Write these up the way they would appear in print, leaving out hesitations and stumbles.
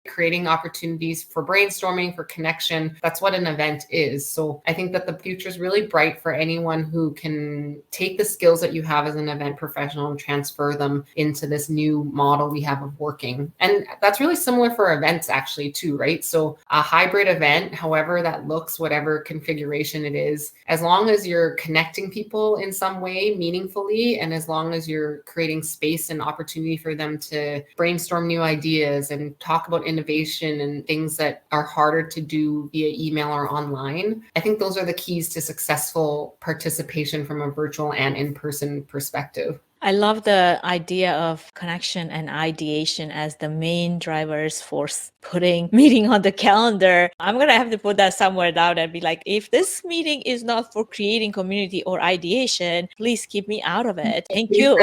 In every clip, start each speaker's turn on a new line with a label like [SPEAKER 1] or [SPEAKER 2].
[SPEAKER 1] creating opportunities for brainstorming, for connection. That's what an event is. So I think that the future is really bright for anyone who can take the skills that you have as an event professional and transfer them into this new model we have of working. And that's really similar for events actually too, right? So a hybrid event, however that looks, whatever configuration it is, as long as you're connecting people in some way meaningfully, and as long as you're creating space and opportunity for them to brainstorm new ideas and talk about innovation and things that are harder to do via email or online, I think those are the keys to successful participation from a virtual and in-person perspective.
[SPEAKER 2] I love the idea of connection and ideation as the main drivers for putting meeting on the calendar. I'm going to have to put that somewhere down and be like, if this meeting is not for creating community or ideation, please keep me out of it. Thank you.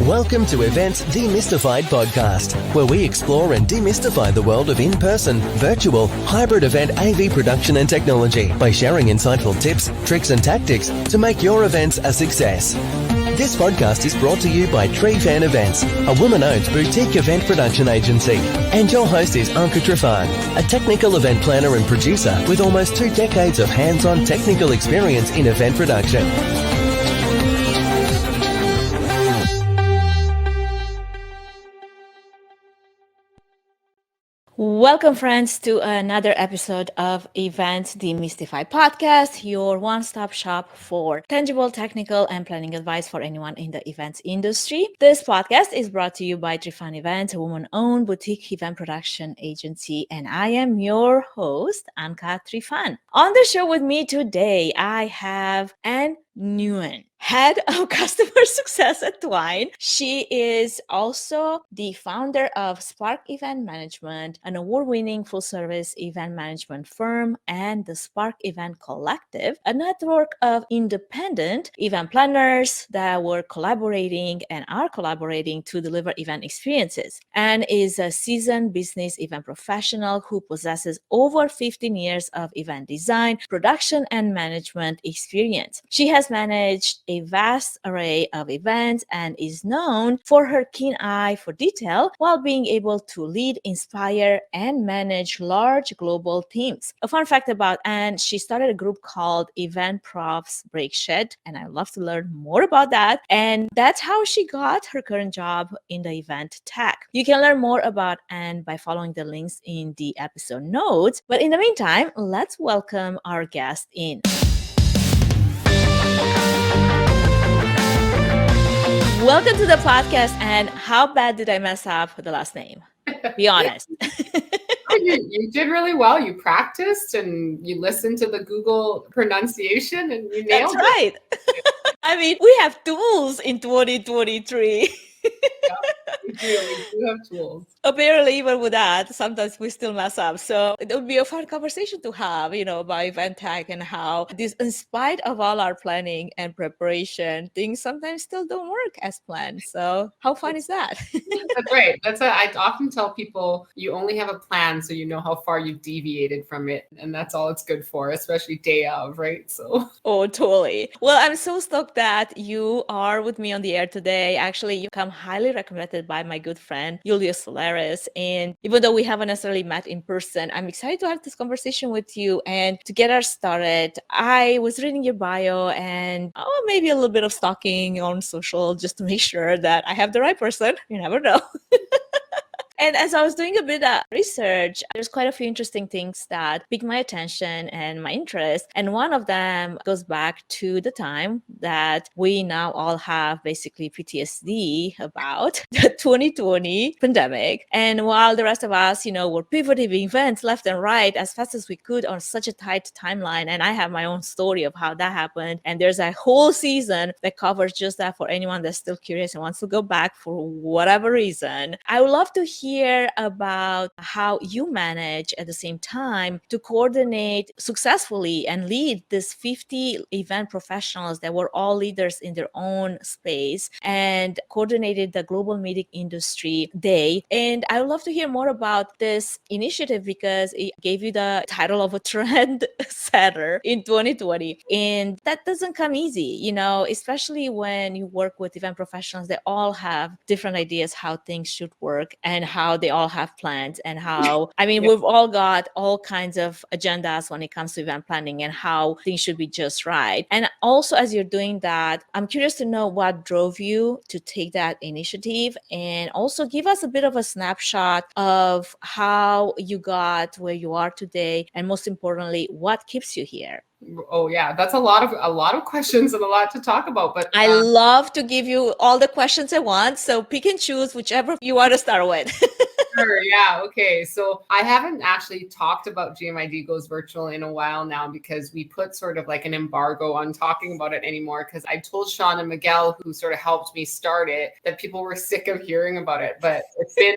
[SPEAKER 3] Welcome to Events Demystified podcast, where we explore and demystify the world of in-person, virtual, hybrid event AV production and technology by sharing insightful tips, tricks and tactics to make your events a success. This podcast is brought to you by Tree Fan Events, a woman-owned boutique event production agency. And your host is Anka Trifan, a technical event planner and producer with almost 2 decades of hands-on technical experience in event production.
[SPEAKER 2] Welcome, friends, to another episode of Events Demystified podcast, your one-stop shop for tangible technical and planning advice for anyone in the events industry. This podcast is brought to you by Twine Events, a woman-owned boutique event production agency, and I am your host, Anka Trifan. On the show with me today, I have Anh Nguyen, Head of Customer Success at Twine. She is also the founder of Spark Event Management, an award-winning full-service event management firm, and the Spark Event Collective, a network of independent event planners that were collaborating and are collaborating to deliver event experiences, and is a seasoned business event professional who possesses over 15 years of event design, production, and management experience. She has managed a vast array of events and is known for her keen eye for detail while being able to lead, inspire, and manage large global teams. A fun fact about Anh, she started a group called Event Profs Break Shed, and I'd love to learn more about that. And that's how she got her current job in the event tech. You can learn more about Anh by following the links in the episode notes. But in the meantime, let's welcome our guest in. Welcome to the podcast, and how bad did I mess up with the last name? Be honest.
[SPEAKER 1] You did really well. You practiced and you listened to the Google pronunciation and you nailed
[SPEAKER 2] That's right. I mean, we have tools in 2023.
[SPEAKER 1] Yeah, we do have tools.
[SPEAKER 2] Apparently, even with that, sometimes we still mess up. So it would be a fun conversation to have, about event tech and how this, in spite of all our planning and preparation, things sometimes still don't work as planned. So how fun is that?
[SPEAKER 1] That's right. I often tell people you only have a plan so you know how far you've deviated from it. And that's all it's good for, especially day of, right? So.
[SPEAKER 2] Oh, totally. Well, I'm so stoked that you are with me on the air today. Actually, you come highly recommended by my good friend, Julius Solaris. And even though we haven't necessarily met in person, I'm excited to have this conversation with you. And to get us started, I was reading your bio and maybe a little bit of stalking on social just to make sure that I have the right person. You never know. And as I was doing a bit of research, there's quite a few interesting things that piqued my attention and my interest. And one of them goes back to the time that we now all have basically PTSD about the 2020 pandemic. And while the rest of us, were pivoting events left and right as fast as we could on such a tight timeline. And I have my own story of how that happened. And there's a whole season that covers just that for anyone that's still curious and wants to go back for whatever reason. I would love to hear hear about how you manage at the same time to coordinate successfully and lead this 50 event professionals that were all leaders in their own space and coordinated the Global Meeting Industry Day. And I would love to hear more about this initiative because it gave you the title of a trend setter in 2020. And that doesn't come easy, especially when you work with event professionals. They all have different ideas how things should work and how they all have plans and how, we've all got all kinds of agendas when it comes to event planning and how things should be just right. And also, as you're doing that, I'm curious to know what drove you to take that initiative and also give us a bit of a snapshot of how you got where you are today. And most importantly, what keeps you here?
[SPEAKER 1] Oh yeah, that's a lot of questions and a lot to talk about. But
[SPEAKER 2] I love to give you all the questions I want, so pick and choose whichever you want to start with.
[SPEAKER 1] Sure, yeah, okay. So I haven't actually talked about GMID Goes Virtual in a while now because we put sort of like an embargo on talking about it anymore because I told Sean and Miguel, who sort of helped me start it, that people were sick of hearing about it. But it's been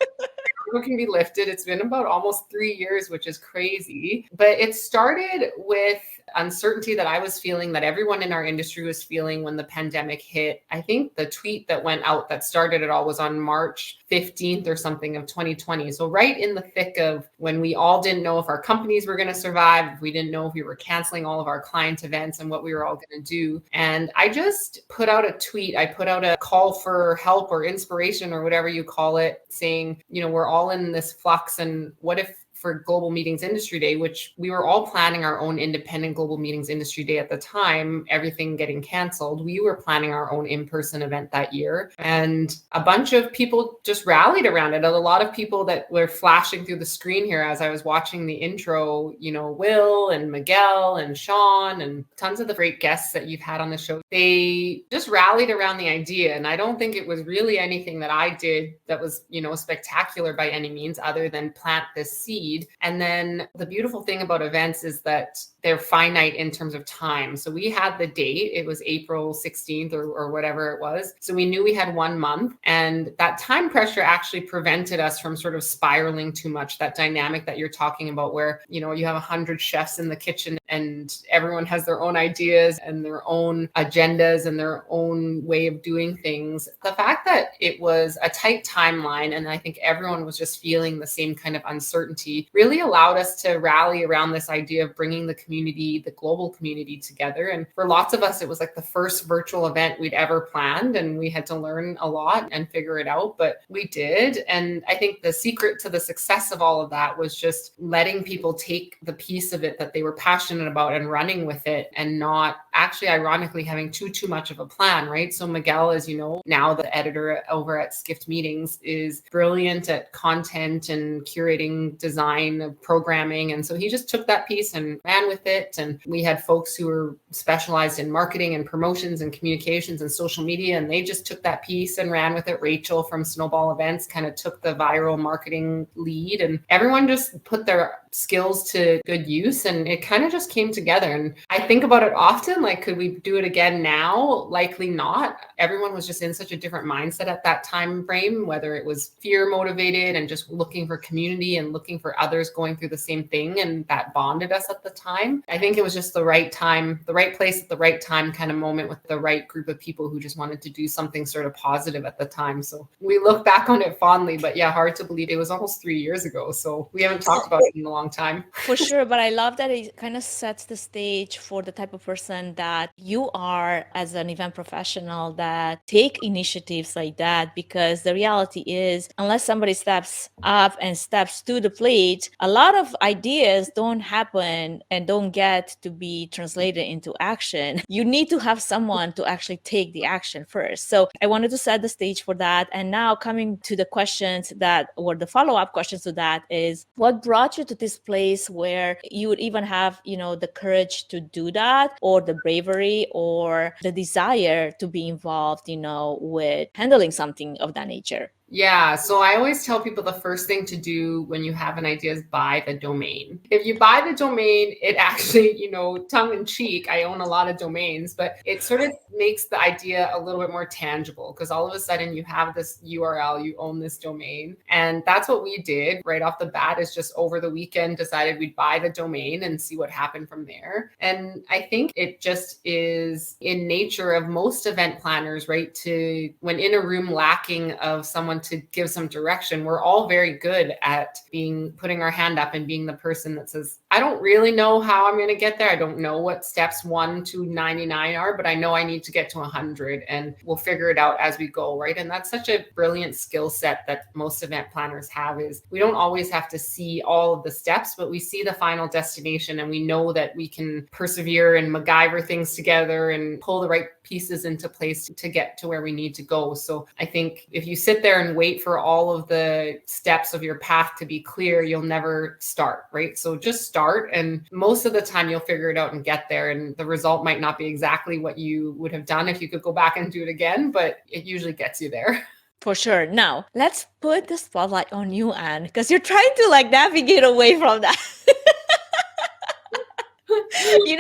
[SPEAKER 1] can be lifted. It's been about almost 3 years, which is crazy. But it started with uncertainty that I was feeling, that everyone in our industry was feeling when the pandemic hit. I think the tweet that went out that started it all was on March 15th or something of 2020. So right in the thick of when we all didn't know if our companies were going to survive, if we didn't know if we were canceling all of our client events and what we were all going to do. And I just put out a tweet. I put out a call for help or inspiration or whatever you call it, saying, we're all in this flux, and what if for Global Meetings Industry Day, which we were all planning our own independent Global Meetings Industry Day at the time, everything getting canceled, we were planning our own in-person event that year. And a bunch of people just rallied around it. A lot of people that were flashing through the screen here as I was watching the intro, Will and Miguel and Sean and tons of the great guests that you've had on the show, they just rallied around the idea. And I don't think it was really anything that I did that was, spectacular by any means, other than plant this seed. And then the beautiful thing about events is that they're finite in terms of time. So we had the date, it was April 16th or whatever it was. So we knew we had 1 month, and that time pressure actually prevented us from sort of spiraling too much. That dynamic that you're talking about where, you have 100 chefs in the kitchen and everyone has their own ideas and their own agendas and their own way of doing things. The fact that it was a tight timeline, and I think everyone was just feeling the same kind of uncertainty, really allowed us to rally around this idea of bringing the community, the global community together. And for lots of us, it was like the first virtual event we'd ever planned, and we had to learn a lot and figure it out, but we did. And I think the secret to the success of all of that was just letting people take the piece of it that they were passionate about and running with it, and not actually, ironically, having too much of a plan, right? So Miguel, as you know, now the editor over at Skift Meetings, is brilliant at content and curating design, programming. And so he just took that piece and ran with it. And we had folks who were specialized in marketing and promotions and communications and social media, and they just took that piece and ran with it. Rachel from Snowball Events kind of took the viral marketing lead, and everyone just put their skills to good use, and it kind of just came together. And I think about it often, like, could we do it again now? Likely not. Everyone was just in such a different mindset at that time frame, whether it was fear motivated and just looking for community and looking for others going through the same thing, and that bonded us at the time. I think it was just the right time, the right place at the right time kind of moment with the right group of people who just wanted to do something sort of positive at the time. So we look back on it fondly, but yeah, hard to believe it was almost 3 years ago. So we haven't talked about it in a long time.
[SPEAKER 2] For sure, but I love that it kind of sets the stage for the type of person that you are as an event professional that take initiatives like that, because the reality is, unless somebody steps up and steps to the plate, a lot of ideas don't happen and don't get to be translated into action. You need to have someone to actually take the action first. So I wanted to set the stage for that. And now coming to the questions that were the follow-up questions to that is, what brought you to this place where you would even have, the courage to do that, or the bravery or the desire to be involved, with handling something of that nature?
[SPEAKER 1] Yeah, so I always tell people the first thing to do when you have an idea is buy the domain. If you buy the domain, it actually, tongue in cheek, I own a lot of domains, but it sort of makes the idea a little bit more tangible because all of a sudden you have this URL, you own this domain. And that's what we did right off the bat, is just over the weekend decided we'd buy the domain and see what happened from there. And I think it just is in nature of most event planners, right? To when in a room lacking of someone to give some direction, we're all very good at putting our hand up and being the person that says, I don't really know how I'm going to get there. I don't know what steps 1 to 99 are, but I know I need to get to 100 and we'll figure it out as we go, right? And that's such a brilliant skill set that most event planners have, is we don't always have to see all of the steps, but we see the final destination and we know that we can persevere and MacGyver things together and pull the right pieces into place to get to where we need to go. So I think if you sit there and wait for all of the steps of your path to be clear, you'll never start, right? So just start, and most of the time you'll figure it out and get there. And the result might not be exactly what you would have done if you could go back and do it again, but it usually gets you there.
[SPEAKER 2] For sure. Now, let's put the spotlight on you, Anne, because you're trying to navigate away from that.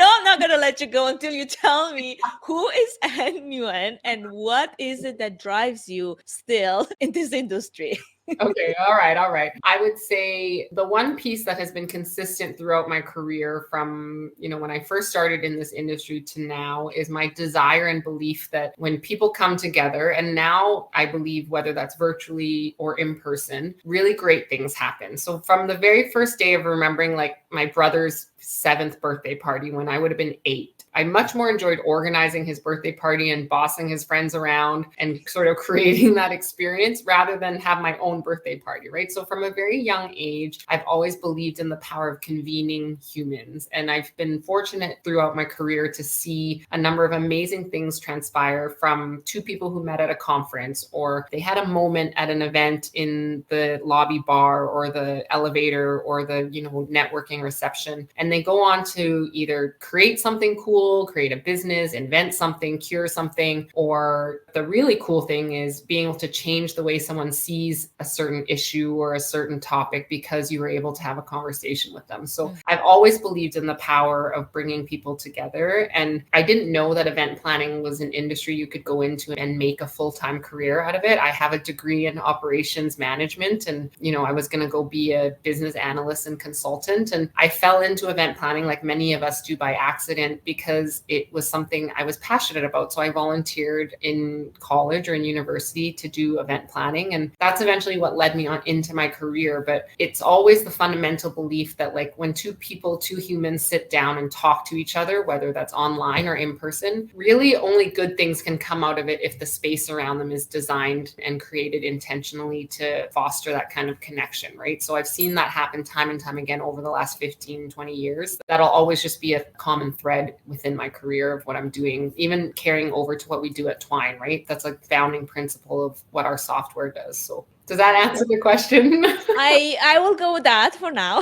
[SPEAKER 2] I'm not going to let you go until you tell me who is Anh Nguyen and what is it that drives you still in this industry?
[SPEAKER 1] Okay. All right. I would say the one piece that has been consistent throughout my career from, when I first started in this industry to now is my desire and belief that when people come together, and now I believe whether that's virtually or in person, really great things happen. So from the very first day of remembering my brother's 7th birthday party when I would have been 8, I much more enjoyed organizing his birthday party and bossing his friends around and sort of creating that experience rather than have my own birthday party, right? So from a very young age, I've always believed in the power of convening humans. And I've been fortunate throughout my career to see a number of amazing things transpire from 2 people who met at a conference, or they had a moment at an event in the lobby bar or the elevator or the, networking reception. And they go on to either create something cool, create a business, invent something, cure something, or the really cool thing is being able to change the way someone sees a certain issue or a certain topic because you were able to have a conversation with them. So I've always believed in the power of bringing people together. And I didn't know that event planning was an industry you could go into and make a full-time career out of it. I have a degree in operations management, and, I was going to go be a business analyst and consultant. And I fell into event planning like many of us do by accident because it was something I was passionate about. So I volunteered in college or in university to do event planning. And that's eventually what led me on into my career. But it's always the fundamental belief that when 2 humans sit down and talk to each other, whether that's online or in person, really only good things can come out of it if the space around them is designed and created intentionally to foster that kind of connection, right? So I've seen that happen time and time again over the last 15, 20 years. That'll always just be a common thread within my career of what I'm doing, even carrying over to what we do at Twine, right? That's a founding principle of what our software does. So does that answer the question?
[SPEAKER 2] I will go with that for now.
[SPEAKER 1] All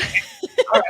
[SPEAKER 1] right.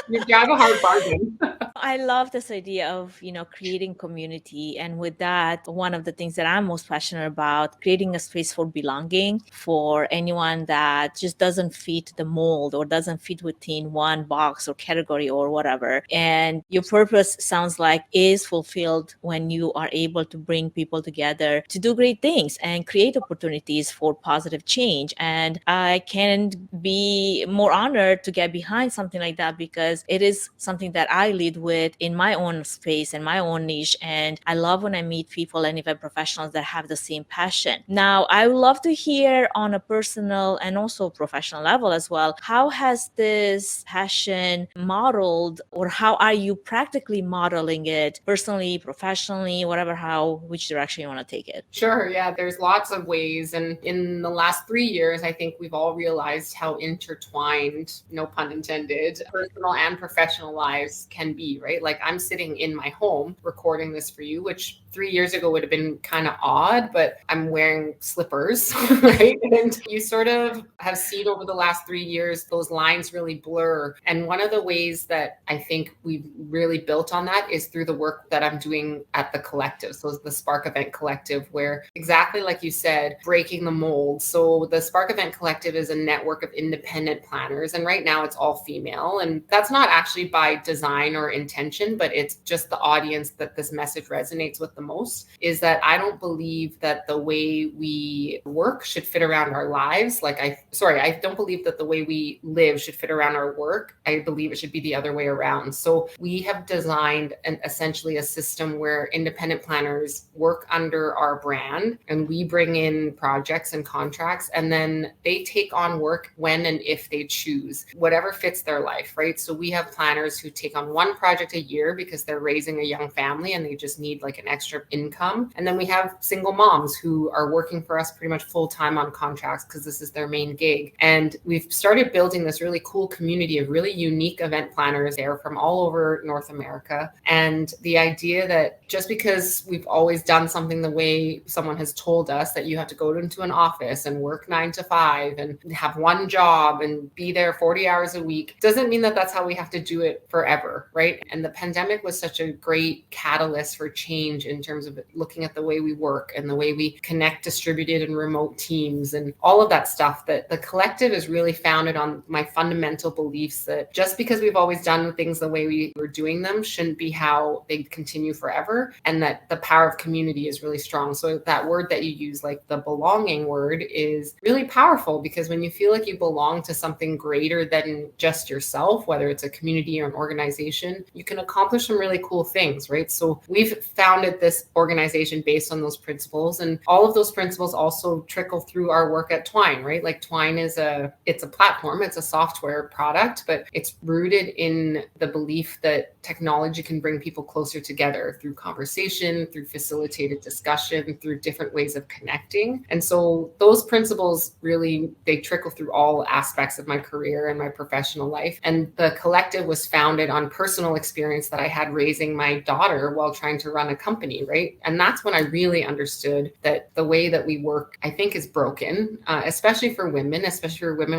[SPEAKER 1] You drive a hard bargain.
[SPEAKER 2] I love this idea of, creating community. And with that, one of the things that I'm most passionate about, creating a space for belonging for anyone that just doesn't fit the mold or doesn't fit within one box or category or whatever. And your purpose sounds like is fulfilled when you are able to bring people together to do great things and create opportunities for positive change. And I can't be more honored to get behind something like that, because it is something that I lead with in my own space and my own niche. And I love when I meet people and event professionals that have the same passion. Now, I would love to hear on a personal and also professional level as well, how has this passion modeled, or how are you practically modeling it personally, professionally, whatever, which direction you want to take it?
[SPEAKER 1] Sure. Yeah, there's lots of ways. And in the last 3 years, I think we've all realized how intertwined, no pun intended, personal and professional lives can be, right? Like I'm sitting in my home recording this for you, which 3 years ago would have been kind of odd, but I'm wearing slippers, right? And you sort of have seen over the last 3 years, those lines really blur. And one of the ways that I think we've really built on that is through the work that I'm doing at the collective. So the Spark Event Collective, where exactly like you said, breaking the mold. So the Spark Event Collective is a network of independent planners. And right now it's all female. And that's not actually by design or intention, but it's just the audience that this message resonates with the most, is that I don't believe that the way we work should fit around our lives. I don't believe that the way we live should fit around our work. I believe it should be the other way around. So we have designed essentially a system where independent planners work under our brand, and we bring in projects and contracts, and then they take on work when and if they choose, whatever fits their life, right? So we have planners who take on one project a year because they're raising a young family and they just need like an extra income. And then we have single moms who are working for us pretty much full time on contracts because this is their main gig. And we've started building this really cool community of really unique event planners there from all over North America. And the idea that just because we've always done something the way someone has told us, that you have to go into an office and work 9 to 5 and have one job and be there 40 hours a week, doesn't mean that that's how we have to do it forever, right? And the pandemic was such a great catalyst for change in terms of looking at the way we work and the way we connect distributed and remote teams and all of that stuff. That the collective is really founded on my fundamental beliefs that just because we've always done things the way we were doing them shouldn't be how they continue forever, and that the power of community is really strong. So that word that you use, like the belonging word, is really powerful, because when you feel like you belong to something greater than just yourself, whether it's a community or an organization, you can accomplish some really cool things, right? So we've founded this organization based on those principles, and all of those principles also trickle through our work at Twine, right? Like Twine it's a platform, it's a software product, but it's rooted in the belief that technology can bring people closer together through conversation, through facilitated discussion, through different ways of connecting. And so those principles really, they trickle through all aspects of my career and my professional life. And the collective was founded on personal experience that I had raising my daughter while trying to run a company, right? And that's when I really understood that the way that we work, I think, is broken, especially for women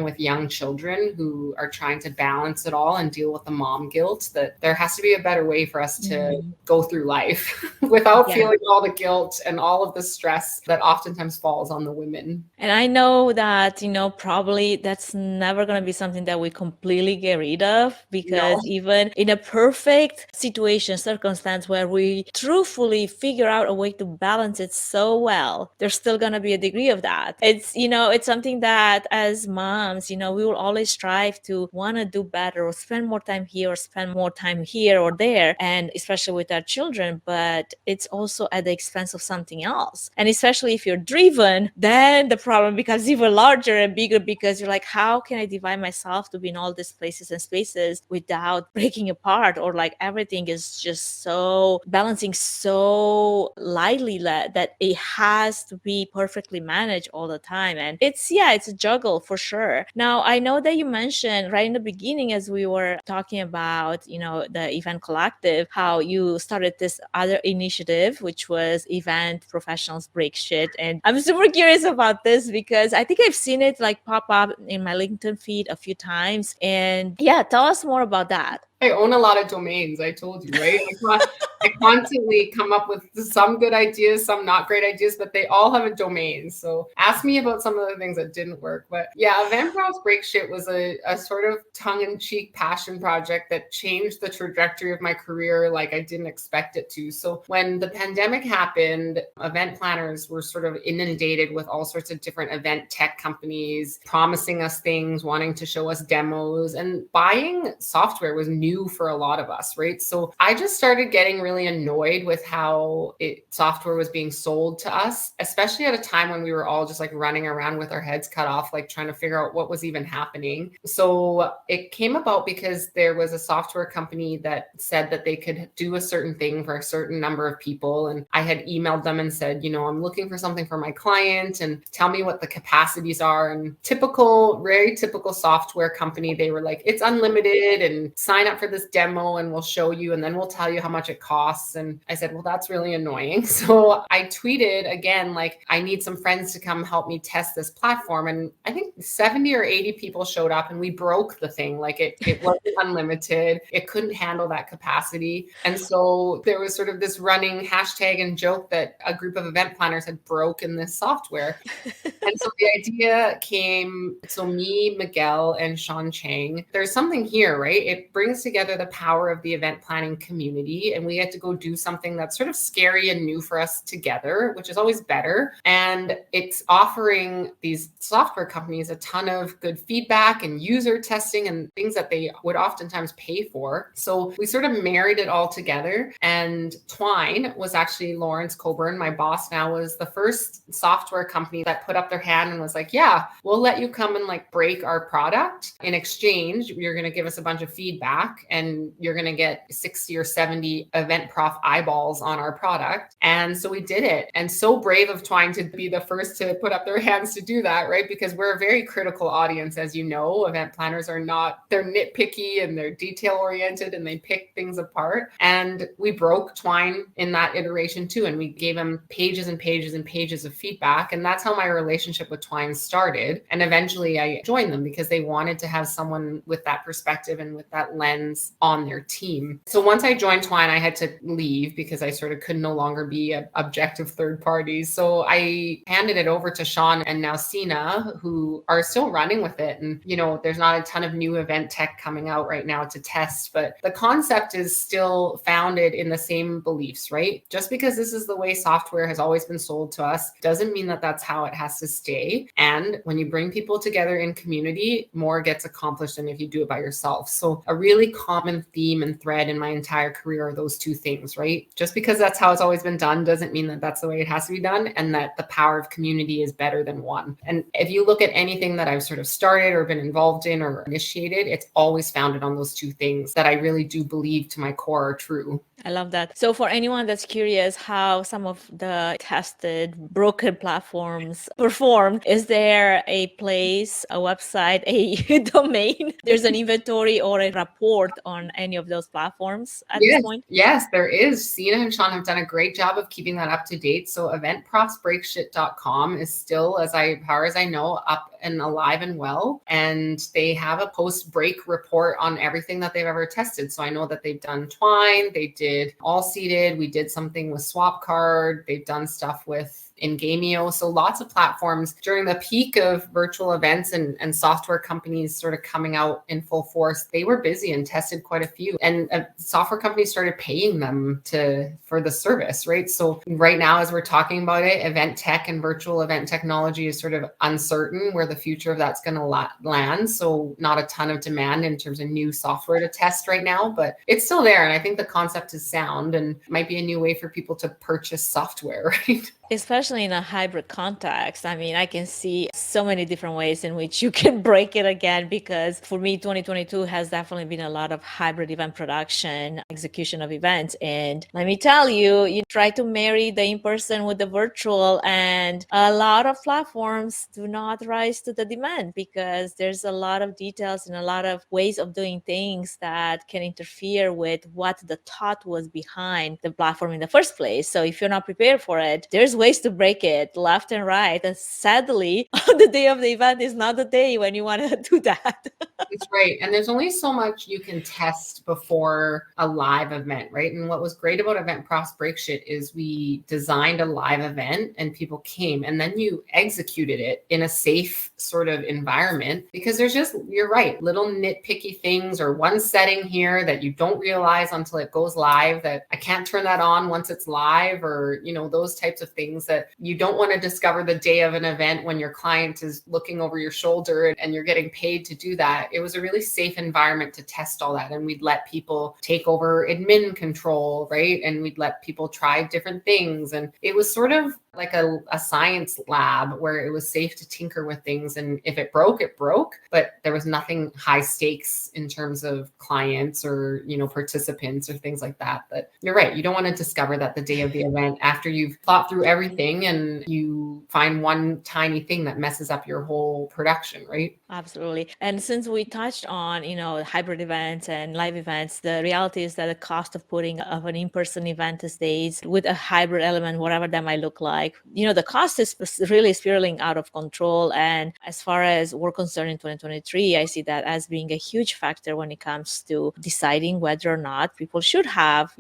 [SPEAKER 1] with young children who are trying to balance it all and deal with the mom guilt, that there has to be a better way for us to go through life without feeling all the guilt and all of the stress that oftentimes falls on the women.
[SPEAKER 2] And I know that, probably that's never going to be something that we completely get rid of, because even in a perfect situation, circumstance where we truthfully figure out a way to balance it so well, there's still going to be a degree of that. It's something that as moms, we will always strive to want to do better, or spend more time here or spend more time here or there, and especially with our children, but it's also at the expense of something else. And especially if you're driven, then the problem becomes even larger and bigger, because you're like, how can I divide myself to be in all these places and spaces without breaking apart, or like everything is just so balancing so lightly that it has to be perfectly managed all the time. And it's a juggle for sure. Now, I know that you mentioned right in the beginning, as we were talking about, the event collective, how you started this other initiative, which was Event Professionals Break Shit. And I'm super curious about this, because I think I've seen it like pop up in my LinkedIn feed a few times. And tell us more about that.
[SPEAKER 1] I own a lot of domains, I told you, right? I constantly come up with some good ideas, some not great ideas, but they all have a domain. So ask me about some of the things that didn't work. But Event Profs Break Shit was a sort of tongue-in-cheek passion project that changed the trajectory of my career like I didn't expect it to. So when the pandemic happened, event planners were sort of inundated with all sorts of different event tech companies promising us things, wanting to show us demos, and buying software was new for a lot of us, right? So I just started getting really annoyed with how software was being sold to us, especially at a time when we were all just like running around with our heads cut off, like trying to figure out what was even happening. So it came about because there was a software company that said that they could do a certain thing for a certain number of people. And I had emailed them and said, I'm looking for something for my client, and tell me what the capacities are. And very typical software company, they were like, it's unlimited, and sign up for this demo and we'll show you and then we'll tell you how much it costs. And I said, well, that's really annoying. So I tweeted again, like, I need some friends to come help me test this platform. And I think 70 or 80 people showed up and we broke the thing. Like it wasn't unlimited. It couldn't handle that capacity. And so there was sort of this running hashtag and joke that a group of event planners had broken this software. And so the idea came, so me, Miguel, and Sean Chang, there's something here, right? It brings together the power of the event planning community. And we had to go do something that's sort of scary and new for us together, which is always better. And it's offering these software companies a ton of good feedback and user testing and things that they would oftentimes pay for. So we sort of married it all together. And Twine was actually Lawrence Coburn, my boss now, was the first software company that put up their hand and was like, yeah, we'll let you come and like break our product. In exchange, you're going to give us a bunch of feedback and you're going to get 60 or 70 event prof eyeballs on our product. And so we did it. And so brave of Twine to be the first to put up their hands to do that, right? Because we're a very critical audience, as you know. Event planners are not, they're nitpicky and they're detail oriented and they pick things apart. And we broke Twine in that iteration too. And we gave him pages and pages and pages of feedback. And that's how my relationship with Twine started. And eventually I joined them because they wanted to have someone with that perspective and with that lens on their team. So once I joined Twine, I had to leave because I sort of could no longer be an objective third party. So I handed it over to Sean and now Sina, who are still running with it. And, you know, there's not a ton of new event tech coming out right now to test, but the concept is still founded in the same beliefs, right? Just because this is the way software has always been sold to us doesn't mean that that's how it has to stay. And when you bring people together in community, more gets accomplished than if you do it by yourself. So a really common theme and thread in my entire career are those two things, right? Just because that's how it's always been done doesn't mean that that's the way it has to be done, and that the power of community is better than one. And if you look at anything that I've sort of started or been involved in or initiated, it's always founded on those two things that I really do believe to my core are true.
[SPEAKER 2] I love that. So for anyone that's curious how some of the tested broken platforms performed, is there a place, a website, a domain? There's an inventory or a report on any of those platforms at this point?
[SPEAKER 1] Yes, there is. Sina and Sean have done a great job of keeping that up to date. So eventprofsbreakshit.com is still, as far as I know, up and alive and well. And they have a post-break report on everything that they've ever tested. So I know that they've done Twine, they did all seated. We did something with Swap Card. They've done stuff with Ingamio. So lots of platforms during the peak of virtual events and software companies sort of coming out in full force. They were busy and tested quite a few, and software companies started paying them for the service, right? So right now, as we're talking about it, event tech and virtual event technology is sort of uncertain where the future of that's going to land. So not a ton of demand in terms of new software to test right now, but it's still there. And I think the concept is sound and might be a new way for people to purchase software, right?
[SPEAKER 2] Especially in a hybrid context. I mean, I can see so many different ways in which you can break it again, because for me, 2022 has definitely been a lot of hybrid event production, execution of events. And let me tell you, you try to marry the in-person with the virtual, and a lot of platforms do not rise to the demand because there's a lot of details and a lot of ways of doing things that can interfere with what the thought was behind the platform in the first place. So if you're not prepared for it, there's ways to break it left and right. And sadly, the day of the event is not the day when you want to do that.
[SPEAKER 1] That's right. And there's only so much you can test before a live event, right? And what was great about Event Profs Break Shit is we designed a live event and people came, and then you executed it in a safe sort of environment, because there's just, you're right, little nitpicky things or one setting here that you don't realize until it goes live that I can't turn that on once it's live, or, you know, those types of things that you don't want to discover the day of an event when your client is looking over your shoulder and you're getting paid to do that. It was a really safe environment to test all that. And we'd let people take over admin control, right? And we'd let people try different things. And it was sort of like a science lab where it was safe to tinker with things. And if it broke, it broke, but there was nothing high stakes in terms of clients or, participants or things like that. But you're right. You don't want to discover that the day of the event after you've thought through everything and you find one tiny thing that messes up your whole production, right?
[SPEAKER 2] Absolutely. And since we touched on, hybrid events and live events, the reality is that the cost of putting of an in-person event these days with a hybrid element, whatever that might look like, the cost is really spiraling out of control. And as far as we're concerned in 2023, I see that as being a huge factor when it comes to deciding whether or not people should have,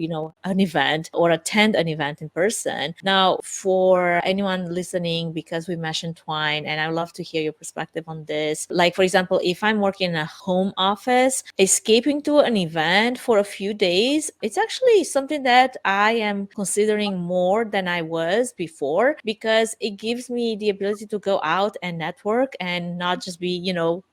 [SPEAKER 2] an event or attend an event in person. Now, for anyone listening, because we mentioned Twine, and I'd love to hear your perspective on this. Like, for example, if I'm working in a home office, escaping to an event for a few days, it's actually something that I am considering more than I was before, because it gives me the ability to go out and network and not just be,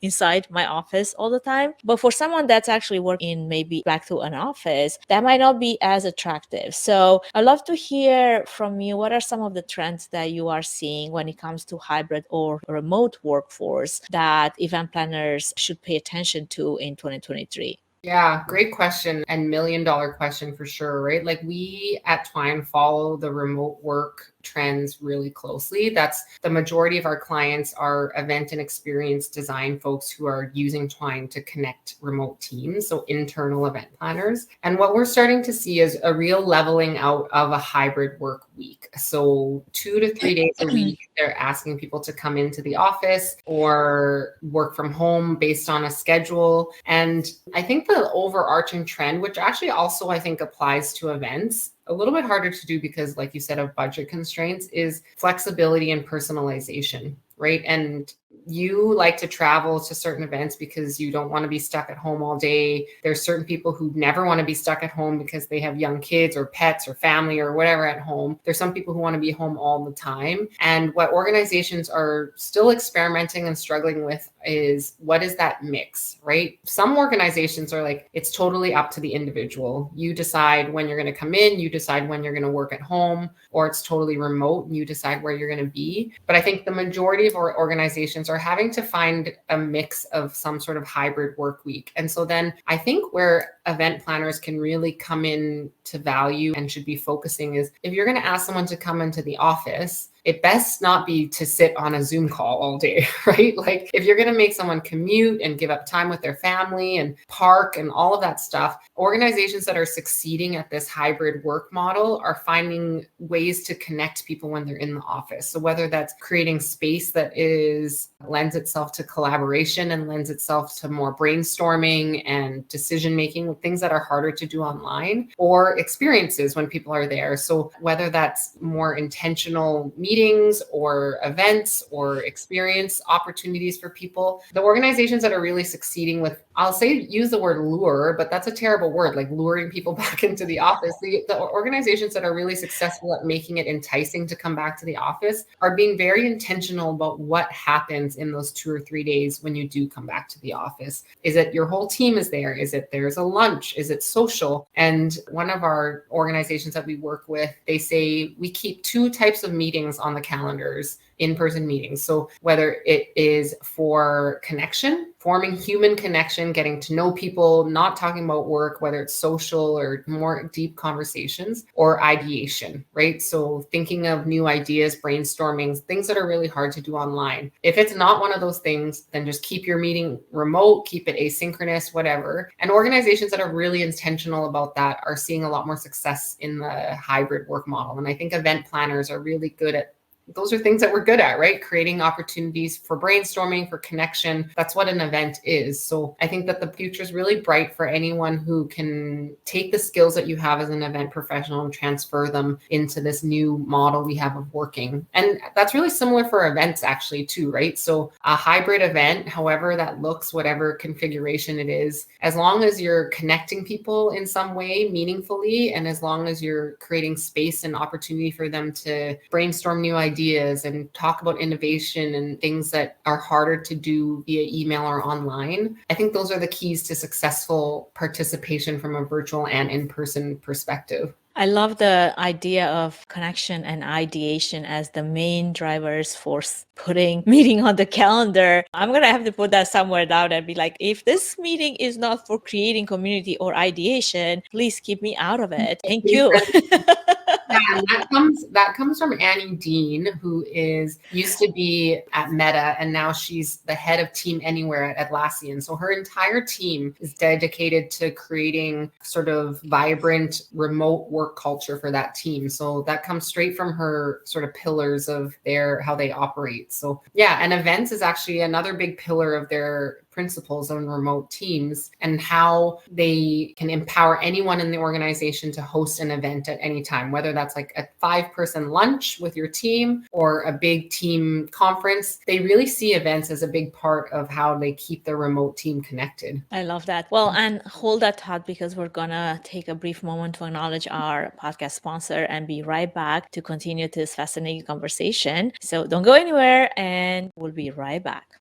[SPEAKER 2] inside my office all the time. But for someone that's actually working maybe back to an office, that might not be as attractive. So I'd love to hear from you, what are some of the trends that you are seeing when it comes to hybrid or remote workforce that event planners should pay attention to in 2023?
[SPEAKER 1] Yeah, great question and $1 million question for sure, right? Like we at Twine follow the remote work trends really closely. That's the majority of our clients are event and experience design folks who are using Twine to connect remote teams, so internal event planners. And what we're starting to see is a real leveling out of a hybrid work week. So 2 to 3 days a week, they're asking people to come into the office or work from home based on a schedule. And I think the overarching trend, which actually also I think applies to events, a little bit harder to do because, like you said, of budget constraints, is flexibility and personalization, right? And you like to travel to certain events because you don't want to be stuck at home all day. There's certain people who never want to be stuck at home because they have young kids or pets or family or whatever at home. There's some people who want to be home all the time. And what organizations are still experimenting and struggling with is, what is that mix, right? Some organizations are like, it's totally up to the individual. You decide when you're going to come in, you decide when you're going to work at home, or it's totally remote and you decide where you're going to be. But I think the majority of our organizations are having to find a mix of some sort of hybrid work week. And so then I think where event planners can really come in to value and should be focusing is, if you're going to ask someone to come into the office, it best not be to sit on a Zoom call all day, right? Like if you're going to make someone commute and give up time with their family and park and all of that stuff, organizations that are succeeding at this hybrid work model are finding ways to connect people when they're in the office. So whether that's creating space that lends itself to collaboration and lends itself to more brainstorming and decision making, things that are harder to do online, or experiences when people are there. So whether that's more intentional meetings or events or experience opportunities for people, the organizations that are really succeeding with, I'll say, use the word lure, but that's a terrible word, like luring people back into the office. The organizations that are really successful at making it enticing to come back to the office are being very intentional about what happens in those 2 or 3 days when you do come back to the office. Is it your whole team is there? Is it there's a lunch? Is it social? And one of our organizations that we work with, they say we keep 2 types of meetings on the calendars, in-person meetings. So whether it is for connection, forming human connection, getting to know people, not talking about work, whether it's social or more deep conversations, or ideation, right? So thinking of new ideas, brainstorming, things that are really hard to do online. If it's not one of those things, then just keep your meeting remote, keep it asynchronous, whatever. And organizations that are really intentional about that are seeing a lot more success in the hybrid work model. And I think event planners are really good at those are things that we're good at, right? Creating opportunities for brainstorming, for connection. That's what an event is. So I think that the future is really bright for anyone who can take the skills that you have as an event professional and transfer them into this new model we have of working. And that's really similar for events actually too, right? So a hybrid event, however that looks, whatever configuration it is, as long as you're connecting people in some way meaningfully, and as long as you're creating space and opportunity for them to brainstorm new ideas and talk about innovation and things that are harder to do via email or online, I think those are the keys to successful participation from a virtual and in-person perspective.
[SPEAKER 2] I love the idea of connection and ideation as the main drivers for putting meeting on the calendar. I'm going to have to put that somewhere down and be like, if this meeting is not for creating community or ideation, please keep me out of it. Thank you.
[SPEAKER 1] Yeah, and that comes from Annie Dean, who used to be at Meta, and now she's the head of Team Anywhere at Atlassian. So her entire team is dedicated to creating sort of vibrant remote work culture for that team. So that comes straight from her sort of pillars of how they operate. So yeah, and events is actually another big pillar of their principles on remote teams and how they can empower anyone in the organization to host an event at any time, whether that's like a 5-person lunch with your team or a big team conference. They really see events as a big part of how they keep their remote team connected.
[SPEAKER 2] I love that. Well, and hold that thought because we're going to take a brief moment to acknowledge our podcast sponsor and be right back to continue this fascinating conversation. So don't go anywhere and we'll be right back.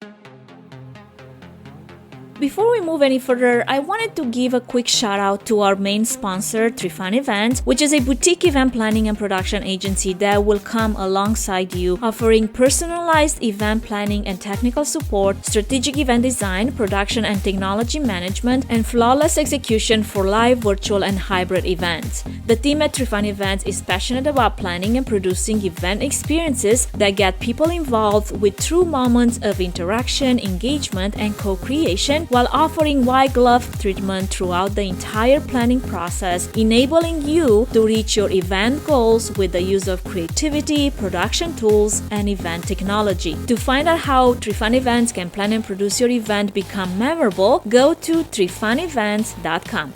[SPEAKER 2] Before we move any further, I wanted to give a quick shout out to our main sponsor, Twine Events, which is a boutique event planning and production agency that will come alongside you, offering personalized event planning and technical support, strategic event design, production and technology management, and flawless execution for live, virtual, and hybrid events. The team at Twine Events is passionate about planning and producing event experiences that get people involved with true moments of interaction, engagement, and co-creation, while offering white glove treatment throughout the entire planning process, enabling you to reach your event goals with the use of creativity, production tools, and event technology. To find out how Twine Events can plan and produce your event become memorable, go to twineevents.com.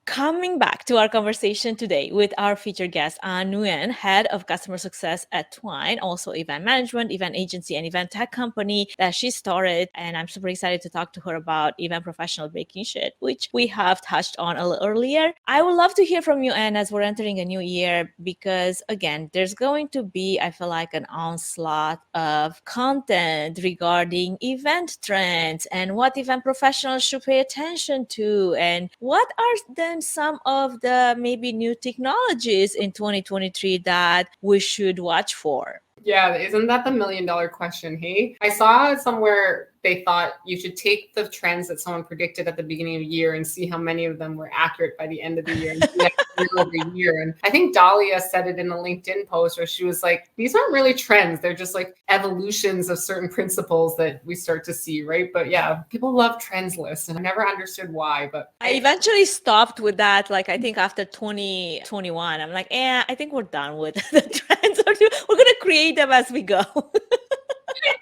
[SPEAKER 2] Coming back to our conversation today with our featured guest, Anh Nguyen, Head of Customer Success at Twine, also event management, event agency, and event tech company that she started. And I'm super excited to talk to her about event professional baking shit, which we have touched on a little earlier. I would love to hear from you, Anh, as we're entering a new year, because again, there's going to be, I feel like, an onslaught of content regarding event trends and what event professionals should pay attention to, and what are then some of the maybe new technologies in 2023 that we should watch for.
[SPEAKER 1] Yeah, isn't that the $1 million question? Hey, I saw somewhere they thought you should take the trends that someone predicted at the beginning of the year and see how many of them were accurate by the end of the year and do that year over year. And I think Dahlia said it in a LinkedIn post where she was like, these aren't really trends. They're just like evolutions of certain principles that we start to see, right? But yeah, people love trends lists and I never understood why. But
[SPEAKER 2] I eventually stopped with that. Like, I think after 2021, I'm like, I think we're done with the trends. We're going to create them as we go.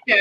[SPEAKER 1] Yeah,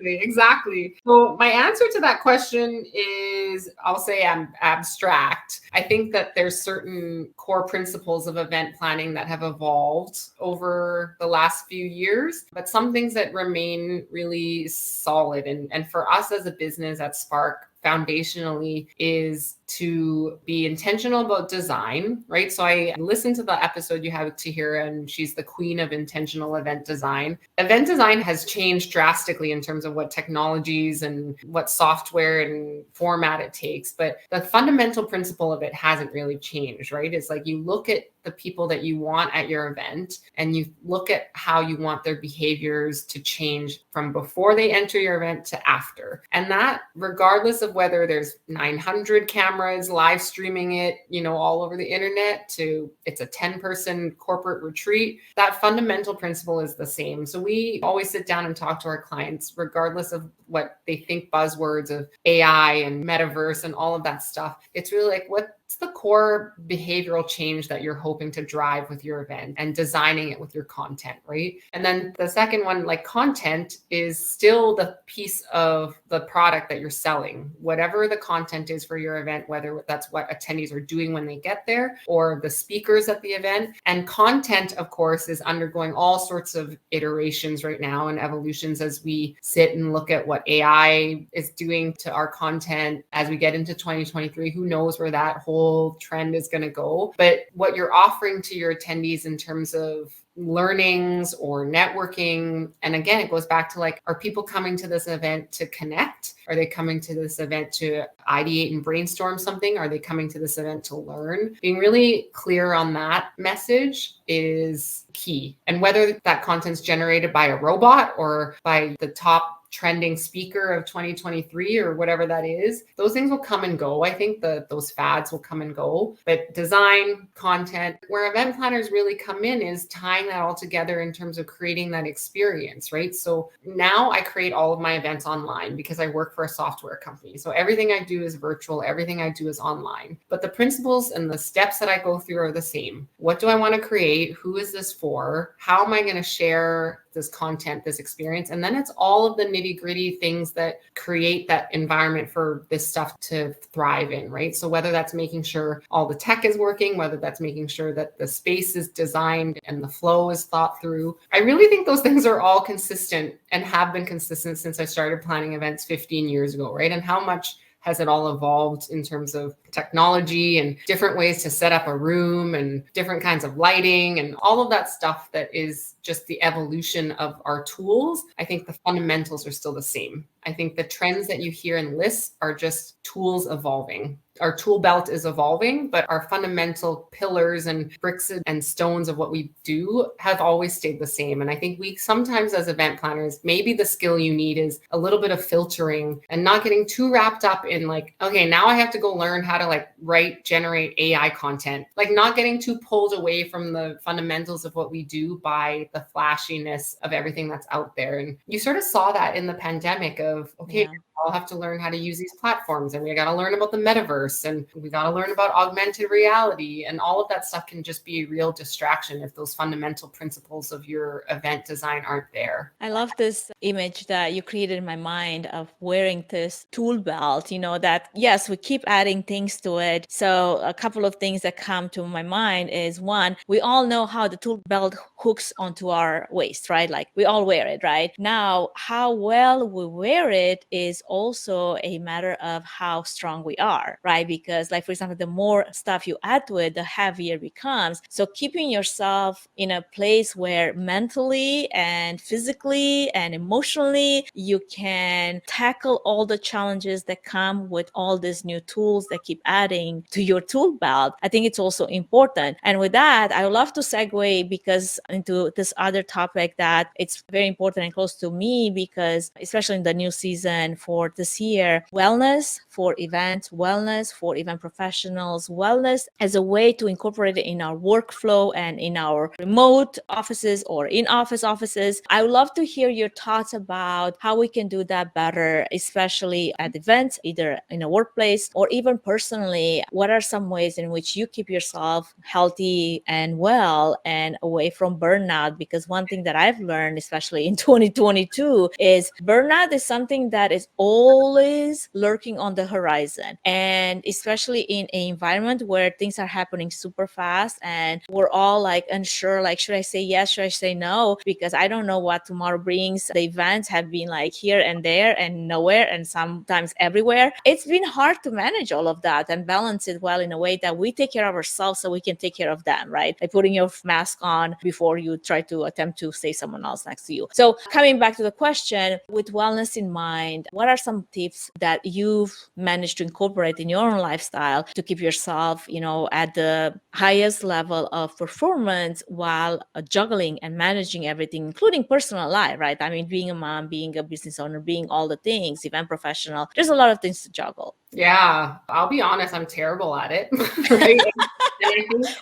[SPEAKER 1] exactly. So my answer to that question is, I'll say I'm abstract. I think that there's certain core principles of event planning that have evolved over the last few years, but some things that remain really solid. And for us as a business at Spark, foundationally is to be intentional about design, right? So I listened to the episode you have to hear, and she's the queen of intentional event design. Event design has changed drastically in terms of what technologies and what software and format it takes, but the fundamental principle of it hasn't really changed, right? It's like you look at the people that you want at your event and you look at how you want their behaviors to change from before they enter your event to after. And that, regardless of whether there's 900 cameras live streaming it, all over the internet, to it's a 10-person corporate retreat, that fundamental principle is the same. So we always sit down and talk to our clients, regardless of what they think buzzwords of AI and metaverse and all of that stuff. It's really like, what's the core behavioral change that you're hoping to drive with your event and designing it with your content, right? And then the second one, like content, is still the piece of the product that you're selling. Whatever the content is for your event, whether that's what attendees are doing when they get there or the speakers at the event. And content, of course, is undergoing all sorts of iterations right now and evolutions as we sit and look at what AI is doing to our content as we get into 2023. Who knows where that whole whole trend is going to go. But what you're offering to your attendees in terms of learnings or networking, and again, it goes back to like, are people coming to this event to connect? Are they coming to this event to ideate and brainstorm something? Are they coming to this event to learn? Being really clear on that message is key. And whether that content's generated by a robot or by the top trending speaker of 2023 or whatever that is, those things will come and go. I think those fads will come and go, but design, content, where event planners really come in is tying that all together in terms of creating that experience, right? So now I create all of my events online because I work for a software company. So everything I do is virtual, everything I do is online, but the principles and the steps that I go through are the same. What do I want to create? Who is this for? How am I going to share this content, this experience? And then it's all of the nitty-gritty things that create that environment for this stuff to thrive in, right? So whether that's making sure all the tech is working, whether that's making sure that the space is designed and the flow is thought through, I really think those things are all consistent and have been consistent since I started planning events 15 years ago, right? And how much has it all evolved in terms of technology and different ways to set up a room and different kinds of lighting and all of that stuff that is just the evolution of our tools. I think the fundamentals are still the same. I think the trends that you hear in lists are just tools evolving. Our tool belt is evolving, but our fundamental pillars and bricks and stones of what we do have always stayed the same. And I think we sometimes as event planners, maybe the skill you need is a little bit of filtering and not getting too wrapped up in like, okay, now I have to go learn how to like generate AI content, like not getting too pulled away from the fundamentals of what we do by the flashiness of everything that's out there. And you sort of saw that in the pandemic of, okay, I'll have to learn how to use these platforms and we got to learn about the metaverse and we got to learn about augmented reality, and all of that stuff can just be a real distraction if those fundamental principles of your event design aren't there.
[SPEAKER 2] I love this image that you created in my mind of wearing this tool belt, that yes, we keep adding things to it. So a couple of things that come to my mind is one, we all know how the tool belt hooks onto our waist, right? Like we all wear it, right? Now, how well we wear it is also a matter of how strong we are, right? Because like, for example, the more stuff you add to it, the heavier it becomes. So keeping yourself in a place where mentally and physically and emotionally, you can tackle all the challenges that come with all these new tools that keep adding to your tool belt, I think it's also important. And with that, I would love to segue into this other topic that it's very important and close to me, because especially in the new season for this year, wellness for events, wellness for event professionals, wellness as a way to incorporate it in our workflow and in our remote offices or in-office offices. I would love to hear your thoughts about how we can do that better, especially at events, either in a workplace or even personally. What are some ways in which you keep yourself healthy and well and away from burnout? Because one thing that I've learned, especially in 2022, is burnout is something that is always lurking on the horizon. And especially in an environment where things are happening super fast and we're all like unsure, like, should I say yes? Should I say no? Because I don't know what tomorrow brings. The events have been like here and there and nowhere and sometimes everywhere. It's been hard to manage all of that and balance it well in a way that we take care of ourselves so we can take care of them, right? Like putting your mask on before you try to attempt to save someone else next to you. So coming back to the question, with wellness in mind, what are some tips that you've managed to incorporate in your own lifestyle to keep yourself, at the highest level of performance while juggling and managing everything, including personal life, right? I mean, being a mom, being a business owner, being all the things, event professional, there's a lot of things to juggle.
[SPEAKER 1] Yeah, I'll be honest, I'm terrible at it. Right?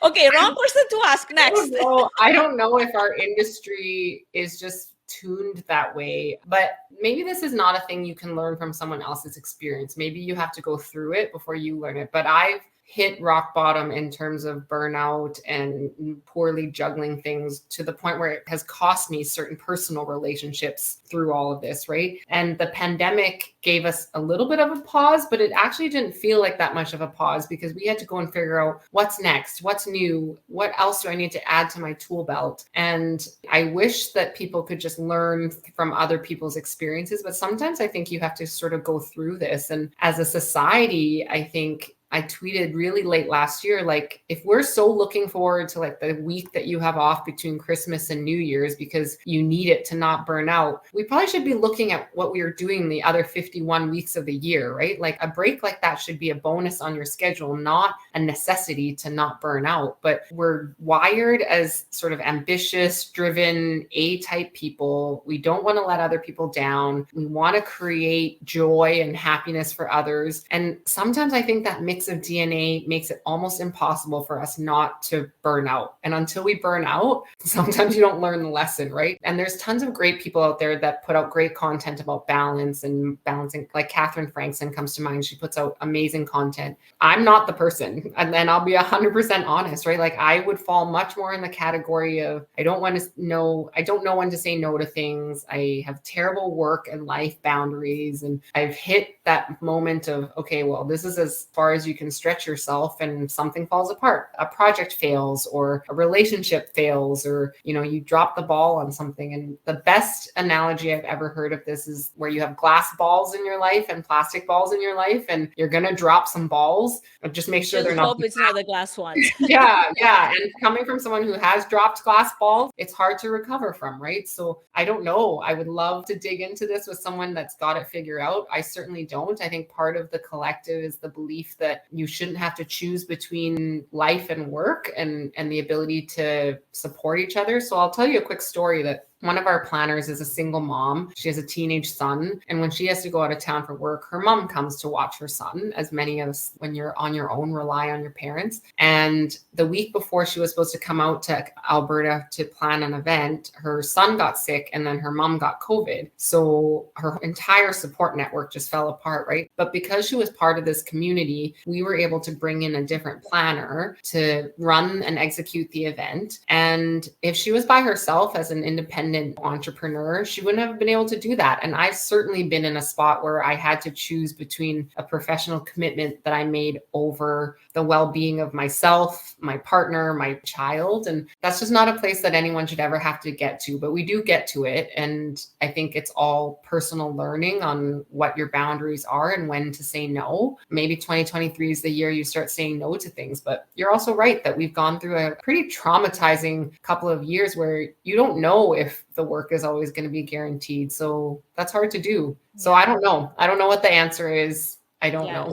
[SPEAKER 2] Okay, wrong person to ask next.
[SPEAKER 1] I don't know if our industry is just tuned that way, but maybe this is not a thing you can learn from someone else's experience. Maybe you have to go through it before you learn it. But I've hit rock bottom in terms of burnout and poorly juggling things to the point where it has cost me certain personal relationships through all of this, right? And the pandemic gave us a little bit of a pause, but it actually didn't feel like that much of a pause because we had to go and figure out what's next, what's new, what else do I need to add to my tool belt? And I wish that people could just learn from other people's experiences, but sometimes I think you have to sort of go through this. And as a society, I think I tweeted really late last year, like, if we're so looking forward to like the week that you have off between Christmas and New Year's because you need it to not burn out, we probably should be looking at what we are doing the other 51 weeks of the year, right? Like a break like that should be a bonus on your schedule, not a necessity to not burn out. But we're wired as sort of ambitious, driven, A-type people. We don't want to let other people down. We want to create joy and happiness for others. And sometimes I think that mix of DNA makes it almost impossible for us not to burn out. And until we burn out, sometimes you don't learn the lesson, right? And there's tons of great people out there that put out great content about balance and balancing. Like Catherine Frankson comes to mind. She puts out amazing content. I'm not the person. And then I'll be 100% honest, right? Like I would fall much more in the category of I don't know when to say no to things. I have terrible work and life boundaries. And I've hit that moment of, okay, well, this is as far as you can stretch yourself and something falls apart. A project fails or a relationship fails, or, you drop the ball on something. And the best analogy I've ever heard of this is where you have glass balls in your life and plastic balls in your life, and you're going to drop some balls, but just make sure
[SPEAKER 2] Just
[SPEAKER 1] they're not.
[SPEAKER 2] hope it's not the glass ones.
[SPEAKER 1] Yeah. And coming from someone who has dropped glass balls, it's hard to recover from, right? So I don't know. I would love to dig into this with someone that's got it figured out. I certainly don't. I think part of the collective is the belief that you shouldn't have to choose between life and work and the ability to support each other. So I'll tell you a quick story that one of our planners is a single mom. She has a teenage son. And when she has to go out of town for work, her mom comes to watch her son, as many of us, when you're on your own, rely on your parents. And the week before she was supposed to come out to Alberta to plan an event, her son got sick and then her mom got COVID. So her entire support network just fell apart, right? But because she was part of this community, we were able to bring in a different planner to run and execute the event. And if she was by herself as an independent entrepreneur, she wouldn't have been able to do that. And I've certainly been in a spot where I had to choose between a professional commitment that I made over the well-being of myself, my partner, my child. And that's just not a place that anyone should ever have to get to, but we do get to it. And I think it's all personal learning on what your boundaries are and when to say no. Maybe 2023 is the year you start saying no to things, but you're also right that we've gone through a pretty traumatizing couple of years where you don't know if the work is always going to be guaranteed. So that's hard to do. So I don't know. I don't know what the answer is. I don't know.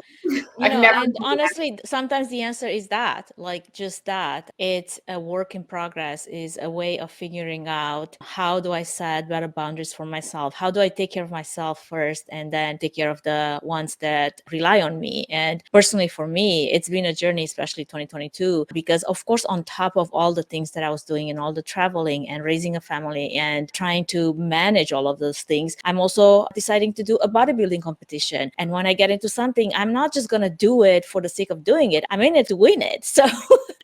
[SPEAKER 2] And honestly, sometimes the answer is that, like just that. It's a work in progress, is a way of figuring out how do I set better boundaries for myself? How do I take care of myself first and then take care of the ones that rely on me? And personally, for me, it's been a journey, especially 2022, because of course, on top of all the things that I was doing and all the traveling and raising a family and trying to manage all of those things, I'm also deciding to do a bodybuilding competition. And when I get into something, I'm not just going to do it for the sake of doing it. I'm in it to win it. So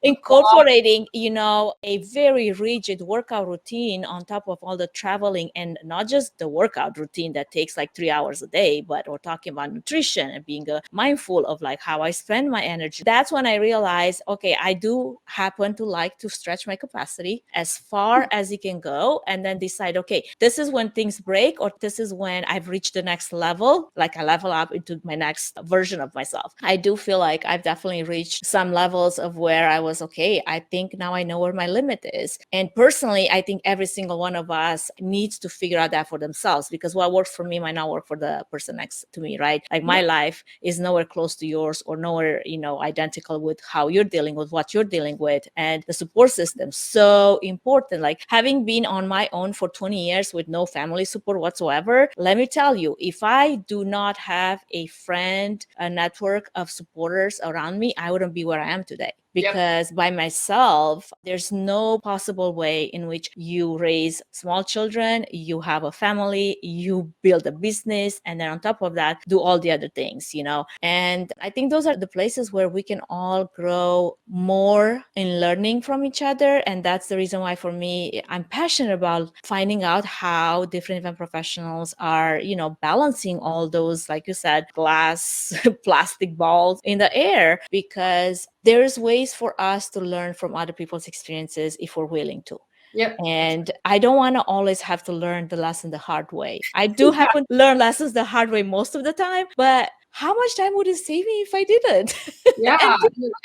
[SPEAKER 2] incorporating, a very rigid workout routine on top of all the traveling, and not just the workout routine that takes like 3 hours a day, but we're talking about nutrition and being mindful of like how I spend my energy. That's when I realized, okay, I do happen to like to stretch my capacity as far as it can go, and then decide, okay, this is when things break, or this is when I've reached the next level, like I level up into my next version of myself. I do feel like I've definitely reached some levels of where I was, okay, I think now I know where my limit is. And personally, I think every single one of us needs to figure out that for themselves, because what works for me might not work for the person next to me, right? Like my life is nowhere close to yours or nowhere, identical with how you're dealing with what you're dealing with. And the support system, so important. Like having been on my own for 20 years with no family support whatsoever, let me tell you, if I do not have a friend, a network of supporters around me, I wouldn't be where I am today. Because by myself, there's no possible way in which you raise small children, you have a family, you build a business, and then on top of that, do all the other things, And I think those are the places where we can all grow more in learning from each other. And that's the reason why, for me, I'm passionate about finding out how different event professionals are, balancing all those, like you said, glass, plastic balls in the air, because there's ways for us to learn from other people's experiences if we're willing to.
[SPEAKER 1] Yep.
[SPEAKER 2] And I don't want to always have to learn the lesson the hard way. I do have to learn lessons the hard way most of the time, but how much time would it save me if I didn't?
[SPEAKER 1] Yeah.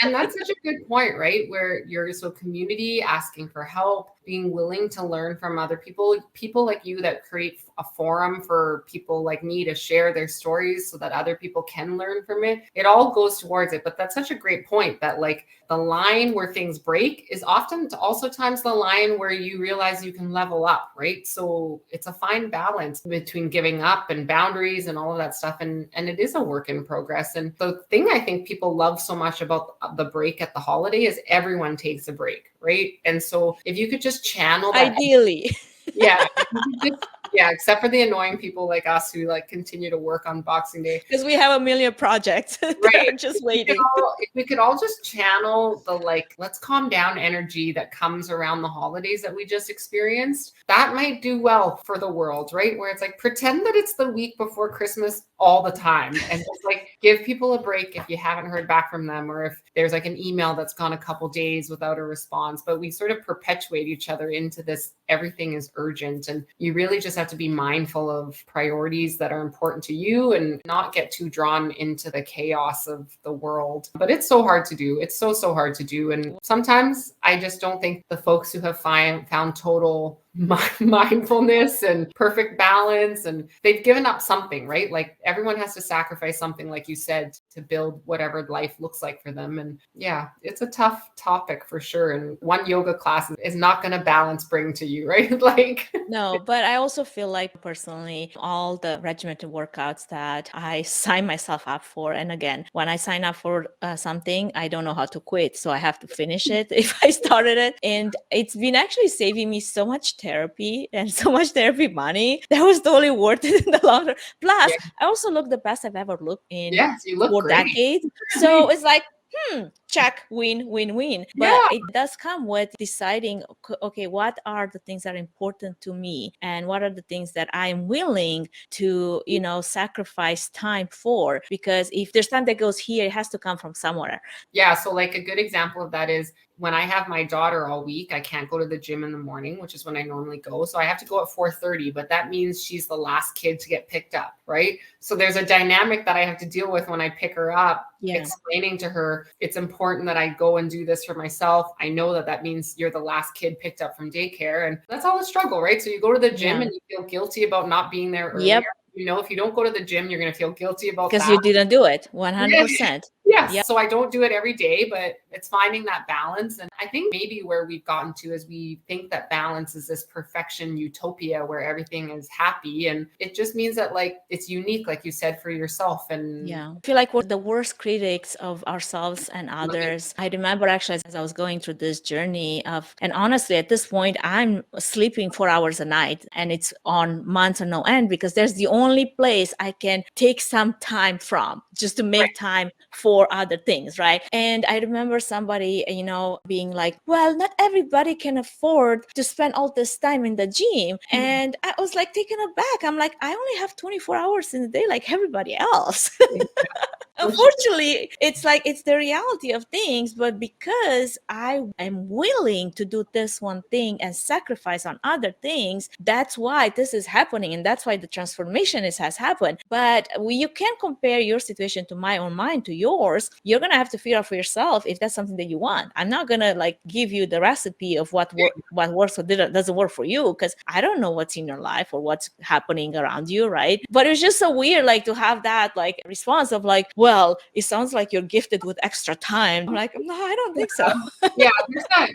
[SPEAKER 1] And that's such a good point, right? Where you're so community, asking for help, being willing to learn from other people like you that create a forum for people like me to share their stories so that other people can learn from it. It all goes towards it. But that's such a great point that like the line where things break is often also times the line where you realize you can level up, right? So it's a fine balance between giving up and boundaries and all of that stuff. And it is a work in progress. And the thing I think people love so much about the break at the holiday is everyone takes a break, right? And so if you could just channel that
[SPEAKER 2] Ideally.
[SPEAKER 1] yeah, yeah, except for the annoying people like us who like continue to work on Boxing Day.
[SPEAKER 2] Because we have a million projects that
[SPEAKER 1] Right.
[SPEAKER 2] are just waiting.
[SPEAKER 1] If we could all just channel the like, let's calm down energy that comes around the holidays that we just experienced, that might do well for the world, right? Where it's like, pretend that it's the week before Christmas all the time and just like give people a break if you haven't heard back from them, or if there's like an email that's gone a couple days without a response. But we sort of perpetuate each other into this, everything is urgent. And you really just have to be mindful of priorities that are important to you and not get too drawn into the chaos of the world. But it's so hard to do. It's so hard to do. And sometimes I just don't think the folks who have found total mindfulness and perfect balance, and they've given up something, right? Like everyone has to sacrifice something, like you said, to build whatever life looks like for them. And yeah, it's a tough topic for sure. And one yoga class is not going to balance bring to you, right? Like
[SPEAKER 2] no, but I also feel like personally, all the regimented workouts that I sign myself up for, and again, when I sign up for something, I don't know how to quit, so I have to finish it if I started it. And it's been actually saving me so much therapy and so much therapy money. That was totally worth it in the long run. Plus, I also look the best I've ever looked in
[SPEAKER 1] you look
[SPEAKER 2] 4
[SPEAKER 1] great.
[SPEAKER 2] decades. So it's like, check, win, win, win. But it does come with deciding, okay, what are the things that are important to me? And what are the things that I'm willing to, sacrifice time for? Because if there's time that goes here, it has to come from somewhere.
[SPEAKER 1] Yeah. So like a good example of that is when I have my daughter all week, I can't go to the gym in the morning, which is when I normally go. So I have to go at 4:30, but that means she's the last kid to get picked up, right? So there's a dynamic that I have to deal with when I pick her up, explaining to her, it's important that I go and do this for myself. I know that means you're the last kid picked up from daycare. And that's all a struggle, right? So you go to the gym and you feel guilty about not being there earlier. If you don't go to the gym, you're going to feel guilty about that.
[SPEAKER 2] Because you didn't do it 100%.
[SPEAKER 1] Yes. So I don't do it every day, but it's finding that balance. And I think maybe where we've gotten to is we think that balance is this perfection utopia where everything is happy. And it just means that like it's unique, like you said, for yourself. And
[SPEAKER 2] I feel like we're the worst critics of ourselves and others. I remember actually as I was going through this journey and honestly, at this point, I'm sleeping 4 hours a night and it's on months or no end because there's the only place I can take some time from just to make time for other things, right? And I remember somebody, being like, well, not everybody can afford to spend all this time in the gym. And I was like taken aback. I'm like, I only have 24 hours in the day like everybody else. Unfortunately, it's like it's the reality of things, but because I am willing to do this one thing and sacrifice on other things, that's why this is happening. And that's why the transformation has happened. But you can't compare your situation to my own mind to yours. You're going to have to figure out for yourself if that's something that you want. I'm not going to like give you the recipe of what works or doesn't work for you because I don't know what's in your life or what's happening around you, right? But it's just so weird like to have that like response of like, well, it sounds like you're gifted with extra time. I'm like, no, I don't think so.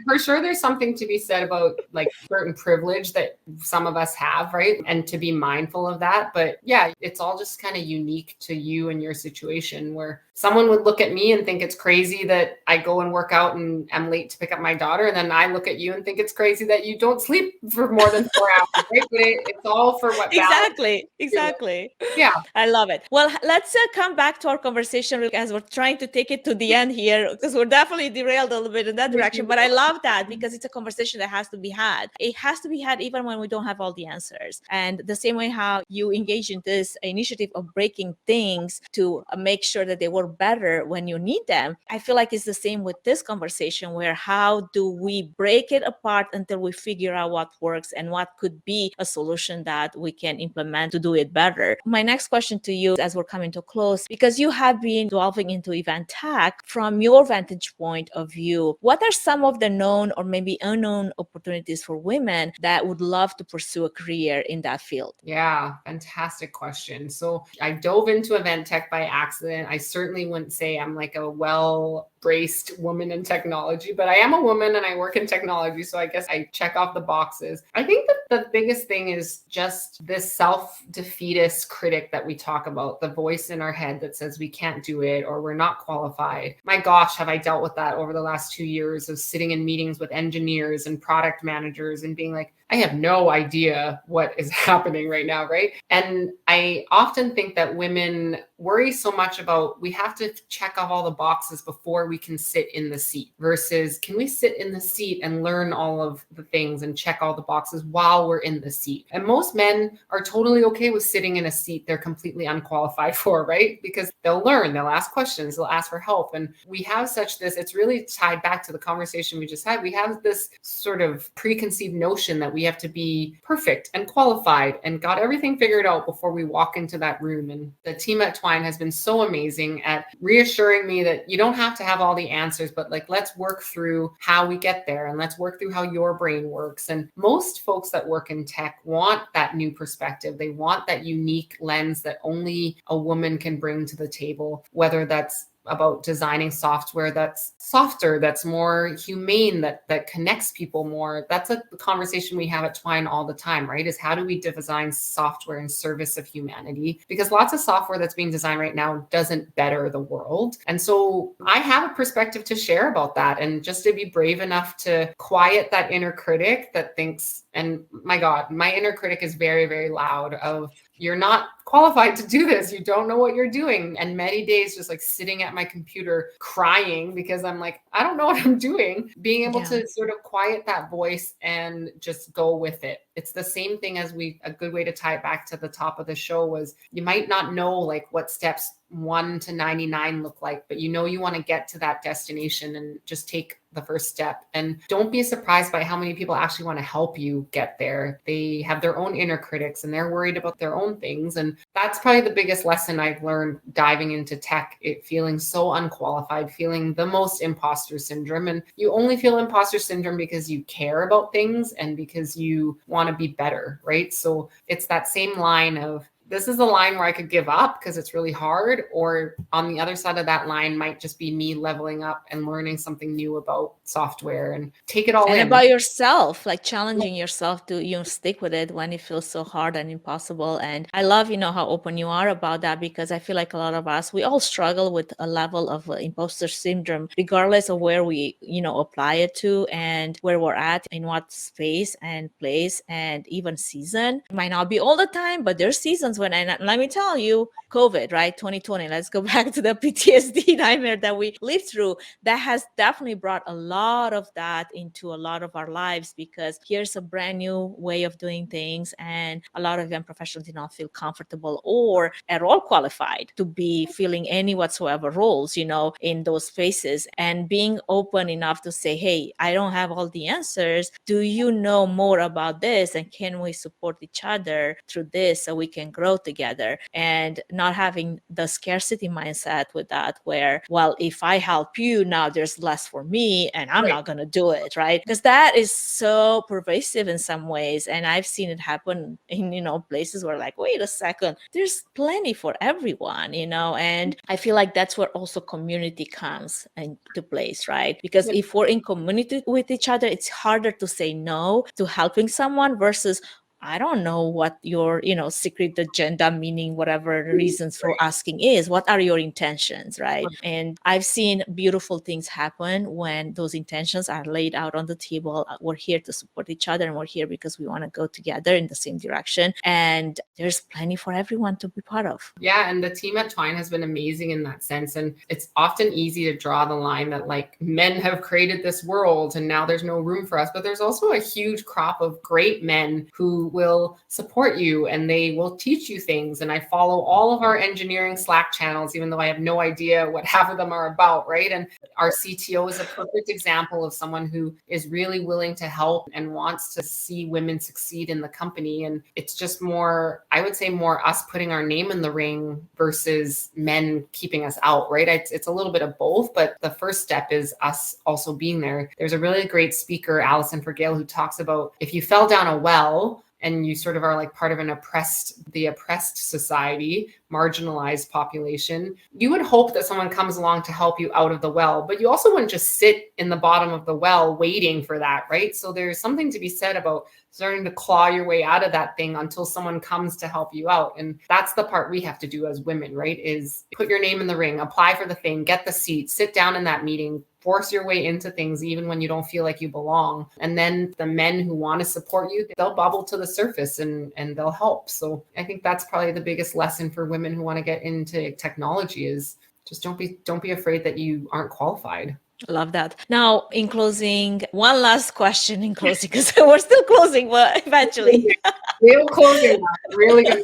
[SPEAKER 1] For sure there's something to be said about like certain privilege that some of us have, right? And to be mindful of that. But yeah, it's all just kind of unique to you and your situation where someone would look at me and think it's crazy that I go and work out and I'm late to pick up my daughter. And then I look at you and think it's crazy that you don't sleep for more than 4 hours, right? But it's all for what
[SPEAKER 2] Exactly.
[SPEAKER 1] Yeah.
[SPEAKER 2] I love it. Well, let's come back to our conversation as we're trying to take it to the end here because we're definitely derailed a little bit in that direction. But I love that because it's a conversation that has to be had. It has to be had even when we don't have all the answers. And the same way how you engage in this initiative of breaking things to make sure that they work better when you need them. I feel like it's the same with this conversation, where how do we break it apart until we figure out what works and what could be a solution that we can implement to do it better. My next question to you, as we're coming to a close, because you have been delving into event tech, from your vantage point of view, what are some of the known or maybe unknown opportunities for women that would love to pursue a career in that field?
[SPEAKER 1] Yeah, fantastic question. So I dove into event tech by accident. I certainly wouldn't say I'm like a well-braced woman in technology, but I am a woman and I work in technology. So I guess I check off the boxes. I think that the biggest thing is just this self-defeatist critic that we talk about, the voice in our head that says we can't do it or we're not qualified. My gosh, have I dealt with that over the last 2 years of sitting in meetings with engineers and product managers and being like, I have no idea what is happening right now, right? And I often think that women worry so much about, we have to check off all the boxes before we can sit in the seat, versus can we sit in the seat and learn all of the things and check all the boxes while we're in the seat? And most men are totally okay with sitting in a seat they're completely unqualified for, right? Because they'll learn, they'll ask questions, they'll ask for help. And we have it's really tied back to the conversation we just had. We have this sort of preconceived notion that we have to be perfect and qualified and got everything figured out before we walk into that room. And the team at Twine has been so amazing at reassuring me that you don't have to have all the answers, but like, let's work through how we get there and let's work through how your brain works. And most folks that work in tech want that new perspective. They want that unique lens that only a woman can bring to the table, whether that's about designing software that's softer, that's more humane, that connects people more. That's a conversation we have at Twine all the time, right? Is how do we design software in service of humanity? Because lots of software that's being designed right now doesn't better the world. And so I have a perspective to share about that, and just to be brave enough to quiet that inner critic that thinks, and my God, my inner critic is very, very loud of, you're not qualified to do this. You don't know what you're doing. And many days just like sitting at my computer crying because I'm like, I don't know what I'm doing. Being able to sort of quiet that voice and just go with it. It's the same thing as a good way to tie it back to the top of the show was, you might not know like what steps 1 to 99 look like, but you want to get to that destination and just take the first step. And don't be surprised by how many people actually want to help you get there. They have their own inner critics and they're worried about their own things. And that's probably the biggest lesson I've learned diving into tech, feeling so unqualified, feeling the most imposter syndrome. And you only feel imposter syndrome because you care about things and because you want to be better, right? So it's that same line of, this is a line where I could give up because it's really hard. Or on the other side of that line might just be me leveling up and learning something new about software and take it all in.
[SPEAKER 2] And about yourself, like challenging yourself to stick with it when it feels so hard and impossible. And I love, how open you are about that, because I feel like a lot of us, we all struggle with a level of imposter syndrome, regardless of where we, apply it to and where we're at, in what space and place and even season. It might not be all the time, but there's seasons when, and let me tell you, COVID, right? 2020, let's go back to the PTSD nightmare that we lived through. That has definitely brought a lot of that into a lot of our lives, because here's a brand new way of doing things. And a lot of young professionals did not feel comfortable or at all qualified to be filling any whatsoever roles, in those spaces. And being open enough to say, hey, I don't have all the answers. Do you know more about this? And can we support each other through this so we can grow together? And not having the scarcity mindset with that, where, well, if I help you now, there's less for me and I'm not going to do it, right? Because that is so pervasive in some ways. And I've seen it happen in, places where like, wait a second, there's plenty for everyone, and I feel like that's where also community comes into place, right? Because if we're in community with each other, it's harder to say no to helping someone versus, I don't know what your, secret agenda, meaning whatever the reasons for asking is. What are your intentions, right? And I've seen beautiful things happen when those intentions are laid out on the table. We're here to support each other, and we're here because we want to go together in the same direction. And there's plenty for everyone to be part of.
[SPEAKER 1] Yeah, and the team at Twine has been amazing in that sense. And it's often easy to draw the line that like men have created this world and now there's no room for us. But there's also a huge crop of great men who will support you and they will teach you things. And I follow all of our engineering Slack channels, even though I have no idea what half of them are about, right? And our CTO is a perfect example of someone who is really willing to help and wants to see women succeed in the company. And it's just more, I would say, more us putting our name in the ring versus men keeping us out, right? It's a little bit of both, but the first step is us also being there. There's a really great speaker, Alison Fergale, who talks about if you fell down a well and you sort of are like part of the oppressed society, marginalized population, you would hope that someone comes along to help you out of the well, but you also wouldn't just sit in the bottom of the well waiting for that, right? So there's something to be said about starting to claw your way out of that thing until someone comes to help you out. And that's the part we have to do as women, right? Is put your name in the ring, apply for the thing, get the seat, sit down in that meeting, force your way into things even when you don't feel like you belong. And then the men who want to support you, they'll bubble to the surface and they'll help. So I think that's probably the biggest lesson for women who want to get into technology is just don't be afraid that you aren't qualified.
[SPEAKER 2] Love that. Now, in closing, one last question in closing, because we're still closing, but eventually.
[SPEAKER 1] Real closing, really good.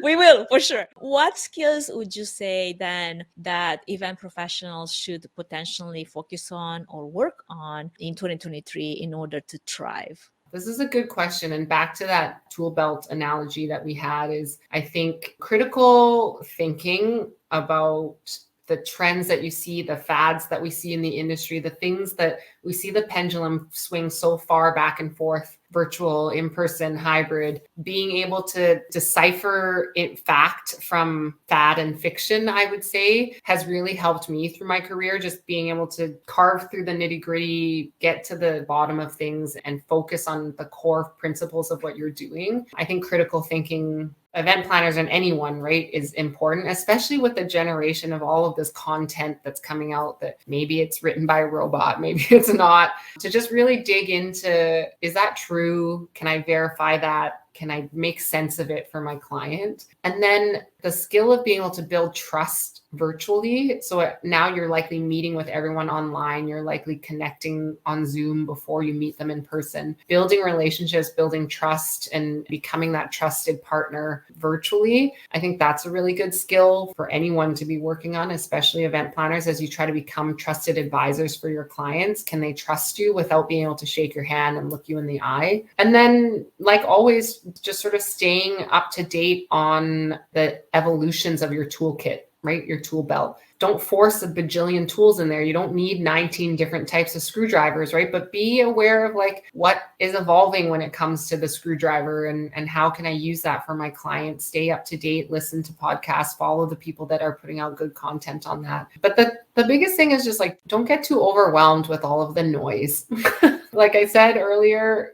[SPEAKER 2] We will, for sure. What skills would you say then that event professionals should potentially focus on or work on in 2023 in order to thrive?
[SPEAKER 1] This is a good question. And back to that tool belt analogy that we had is, I think, critical thinking about the trends that you see, the fads that we see in the industry, the things that we see the pendulum swing so far back and forth, virtual, in-person, hybrid, being able to decipher fact from fad and fiction, I would say, has really helped me through my career. Just being able to carve through the nitty-gritty, get to the bottom of things and focus on the core principles of what you're doing. I think critical thinking, event planners and anyone, right, is important, especially with the generation of all of this content that's coming out that maybe it's written by a robot, maybe it's not, to just really dig into, is that true? Can I verify that? Can I make sense of it for my client? And then the skill of being able to build trust virtually. So now you're likely meeting with everyone online. You're likely connecting on Zoom before you meet them in person, building relationships, building trust, and becoming that trusted partner virtually. I think that's a really good skill for anyone to be working on, especially event planners, as you try to become trusted advisors for your clients. Can they trust you without being able to shake your hand and look you in the eye? And then, like always, just sort of staying up to date on the evolutions of your toolkit, right? Your tool belt. Don't force a bajillion tools in there. You don't need 19 different types of screwdrivers, right? But be aware of like what is evolving when it comes to the screwdriver and how can I use that for my clients? Stay up to date, listen to podcasts, follow the people that are putting out good content on that. But the biggest thing is just like, don't get too overwhelmed with all of the noise. Like I said earlier,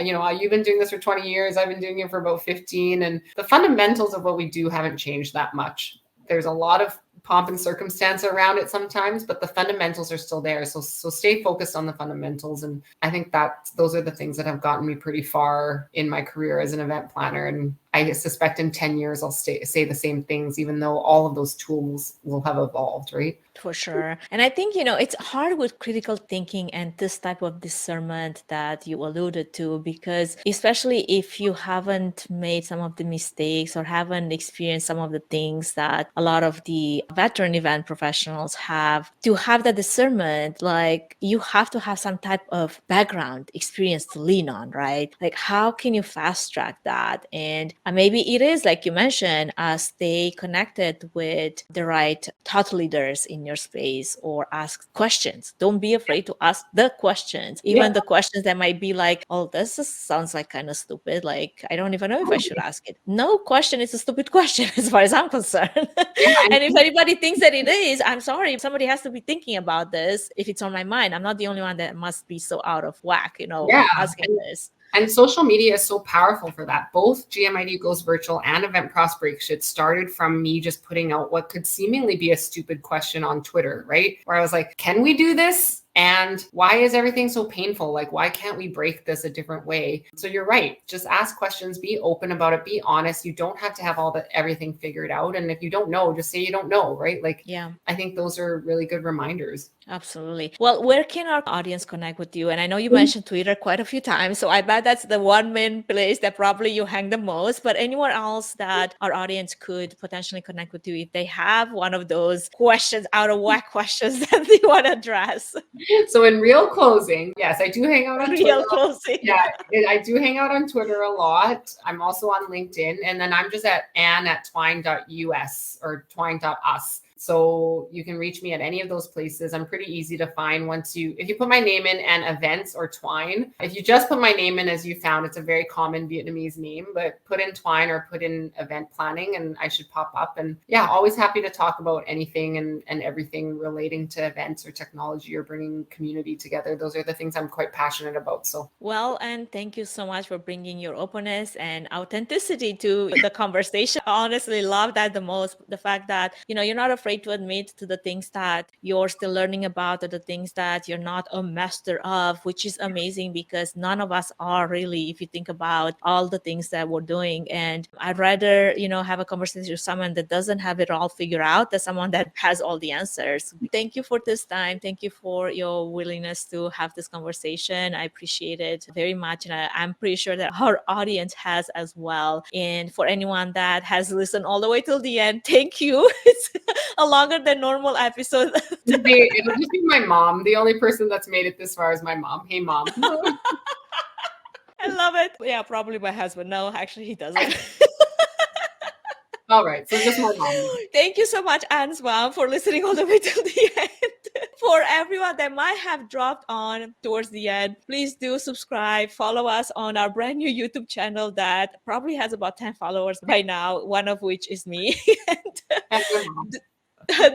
[SPEAKER 1] you've been doing this for 20 years. I've been doing it for about 15. And the fundamentals of what we do haven't changed that much. There's a lot of pomp and circumstance around it sometimes, but the fundamentals are still there. So stay focused on the fundamentals. And I think that those are the things that have gotten me pretty far in my career as an event planner. And I suspect in 10 years, I'll say the same things, even though all of those tools will have evolved, right?
[SPEAKER 2] For sure. And I think, it's hard with critical thinking and this type of discernment that you alluded to, because especially if you haven't made some of the mistakes or haven't experienced some of the things that a lot of the veteran event professionals have, to have that discernment, like you have to have some type of background experience to lean on, right? Like how can you fast track that? And maybe it is, like you mentioned, stay connected with the right thought leaders in your space or ask questions. Don't be afraid to ask the questions, even the questions that might be like, oh, this sounds like kind of stupid. Like, I don't even know if I should ask it. No question is a stupid question as far as I'm concerned. And if anybody thinks that it is, I'm sorry. Somebody has to be thinking about this if it's on my mind. I'm not the only one that must be so out of whack, asking this.
[SPEAKER 1] And social media is so powerful for that. Both GMID Goes Virtual and Event Profs Break Shit started from me just putting out what could seemingly be a stupid question on Twitter, right? Where I was like, can we do this? And why is everything so painful? Like, why can't we break this a different way? So you're right. Just ask questions, be open about it, be honest. You don't have to have everything figured out. And if you don't know, just say you don't know, right? Like,
[SPEAKER 2] Yeah.
[SPEAKER 1] I think those are really good reminders.
[SPEAKER 2] Absolutely. Well, where can our audience connect with you? And I know you mentioned Twitter quite a few times, so I bet that's the one main place that probably you hang the most. But anywhere else that our audience could potentially connect with you if they have one of those questions, out of whack questions that they want to address?
[SPEAKER 1] So in real closing, yes, I do hang out on Twitter.
[SPEAKER 2] Real closing.
[SPEAKER 1] Yeah, I do hang out on Twitter a lot. I'm also on LinkedIn, and then I'm just at ann@twine.us or twine.us. So you can reach me at any of those places. I'm pretty easy to find if you put my name in and events or Twine. If you just put my name in as you found, it's a very common Vietnamese name, but put in Twine or put in event planning and I should pop up. And yeah, always happy to talk about anything and everything relating to events or technology or bringing community together. Those are the things I'm quite passionate about. So
[SPEAKER 2] well, and thank you so much for bringing your openness and authenticity to the conversation. I honestly love that the most, the fact that, you're not afraid to admit to the things that you're still learning about or the things that you're not a master of, which is amazing because none of us are really, if you think about all the things that we're doing. And I'd rather, have a conversation with someone that doesn't have it all figured out than someone that has all the answers. Thank you for this time. Thank you for your willingness to have this conversation. I appreciate it very much. And I'm pretty sure that our audience has as well. And for anyone that has listened all the way till the end, thank you. It's a longer than normal episode.
[SPEAKER 1] It'll just be my mom. The only person that's made it this far is my mom. Hey, mom.
[SPEAKER 2] I love it. Yeah, probably my husband. No, actually, he doesn't.
[SPEAKER 1] All right. So just my mom.
[SPEAKER 2] Thank you so much, Anne's mom, for listening all the way till the end. For everyone that might have dropped on towards the end, please do subscribe. Follow us on our brand new YouTube channel that probably has about 10 followers by now, one of which is me.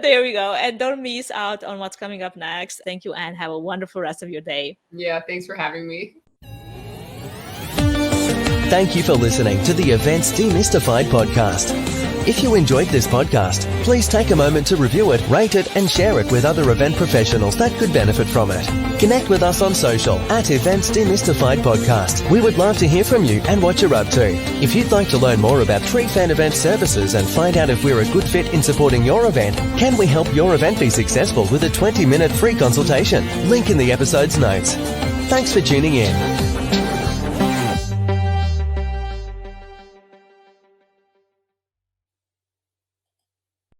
[SPEAKER 2] There we go. And don't miss out on what's coming up next. Thank you, Anne. Have a wonderful rest of your day.
[SPEAKER 1] Yeah, thanks for having me.
[SPEAKER 3] Thank you for listening to the Events Demystified podcast. If you enjoyed this podcast, please take a moment to review it, rate it, and share it with other event professionals that could benefit from it. Connect with us on social at Events Demystified Podcast. We would love to hear from you and what you're up to. If you'd like to learn more about Fan Event services and find out if we're a good fit in supporting your event, can we help your event be successful with a 20-minute free consultation? Link in the episode's notes. Thanks for tuning in.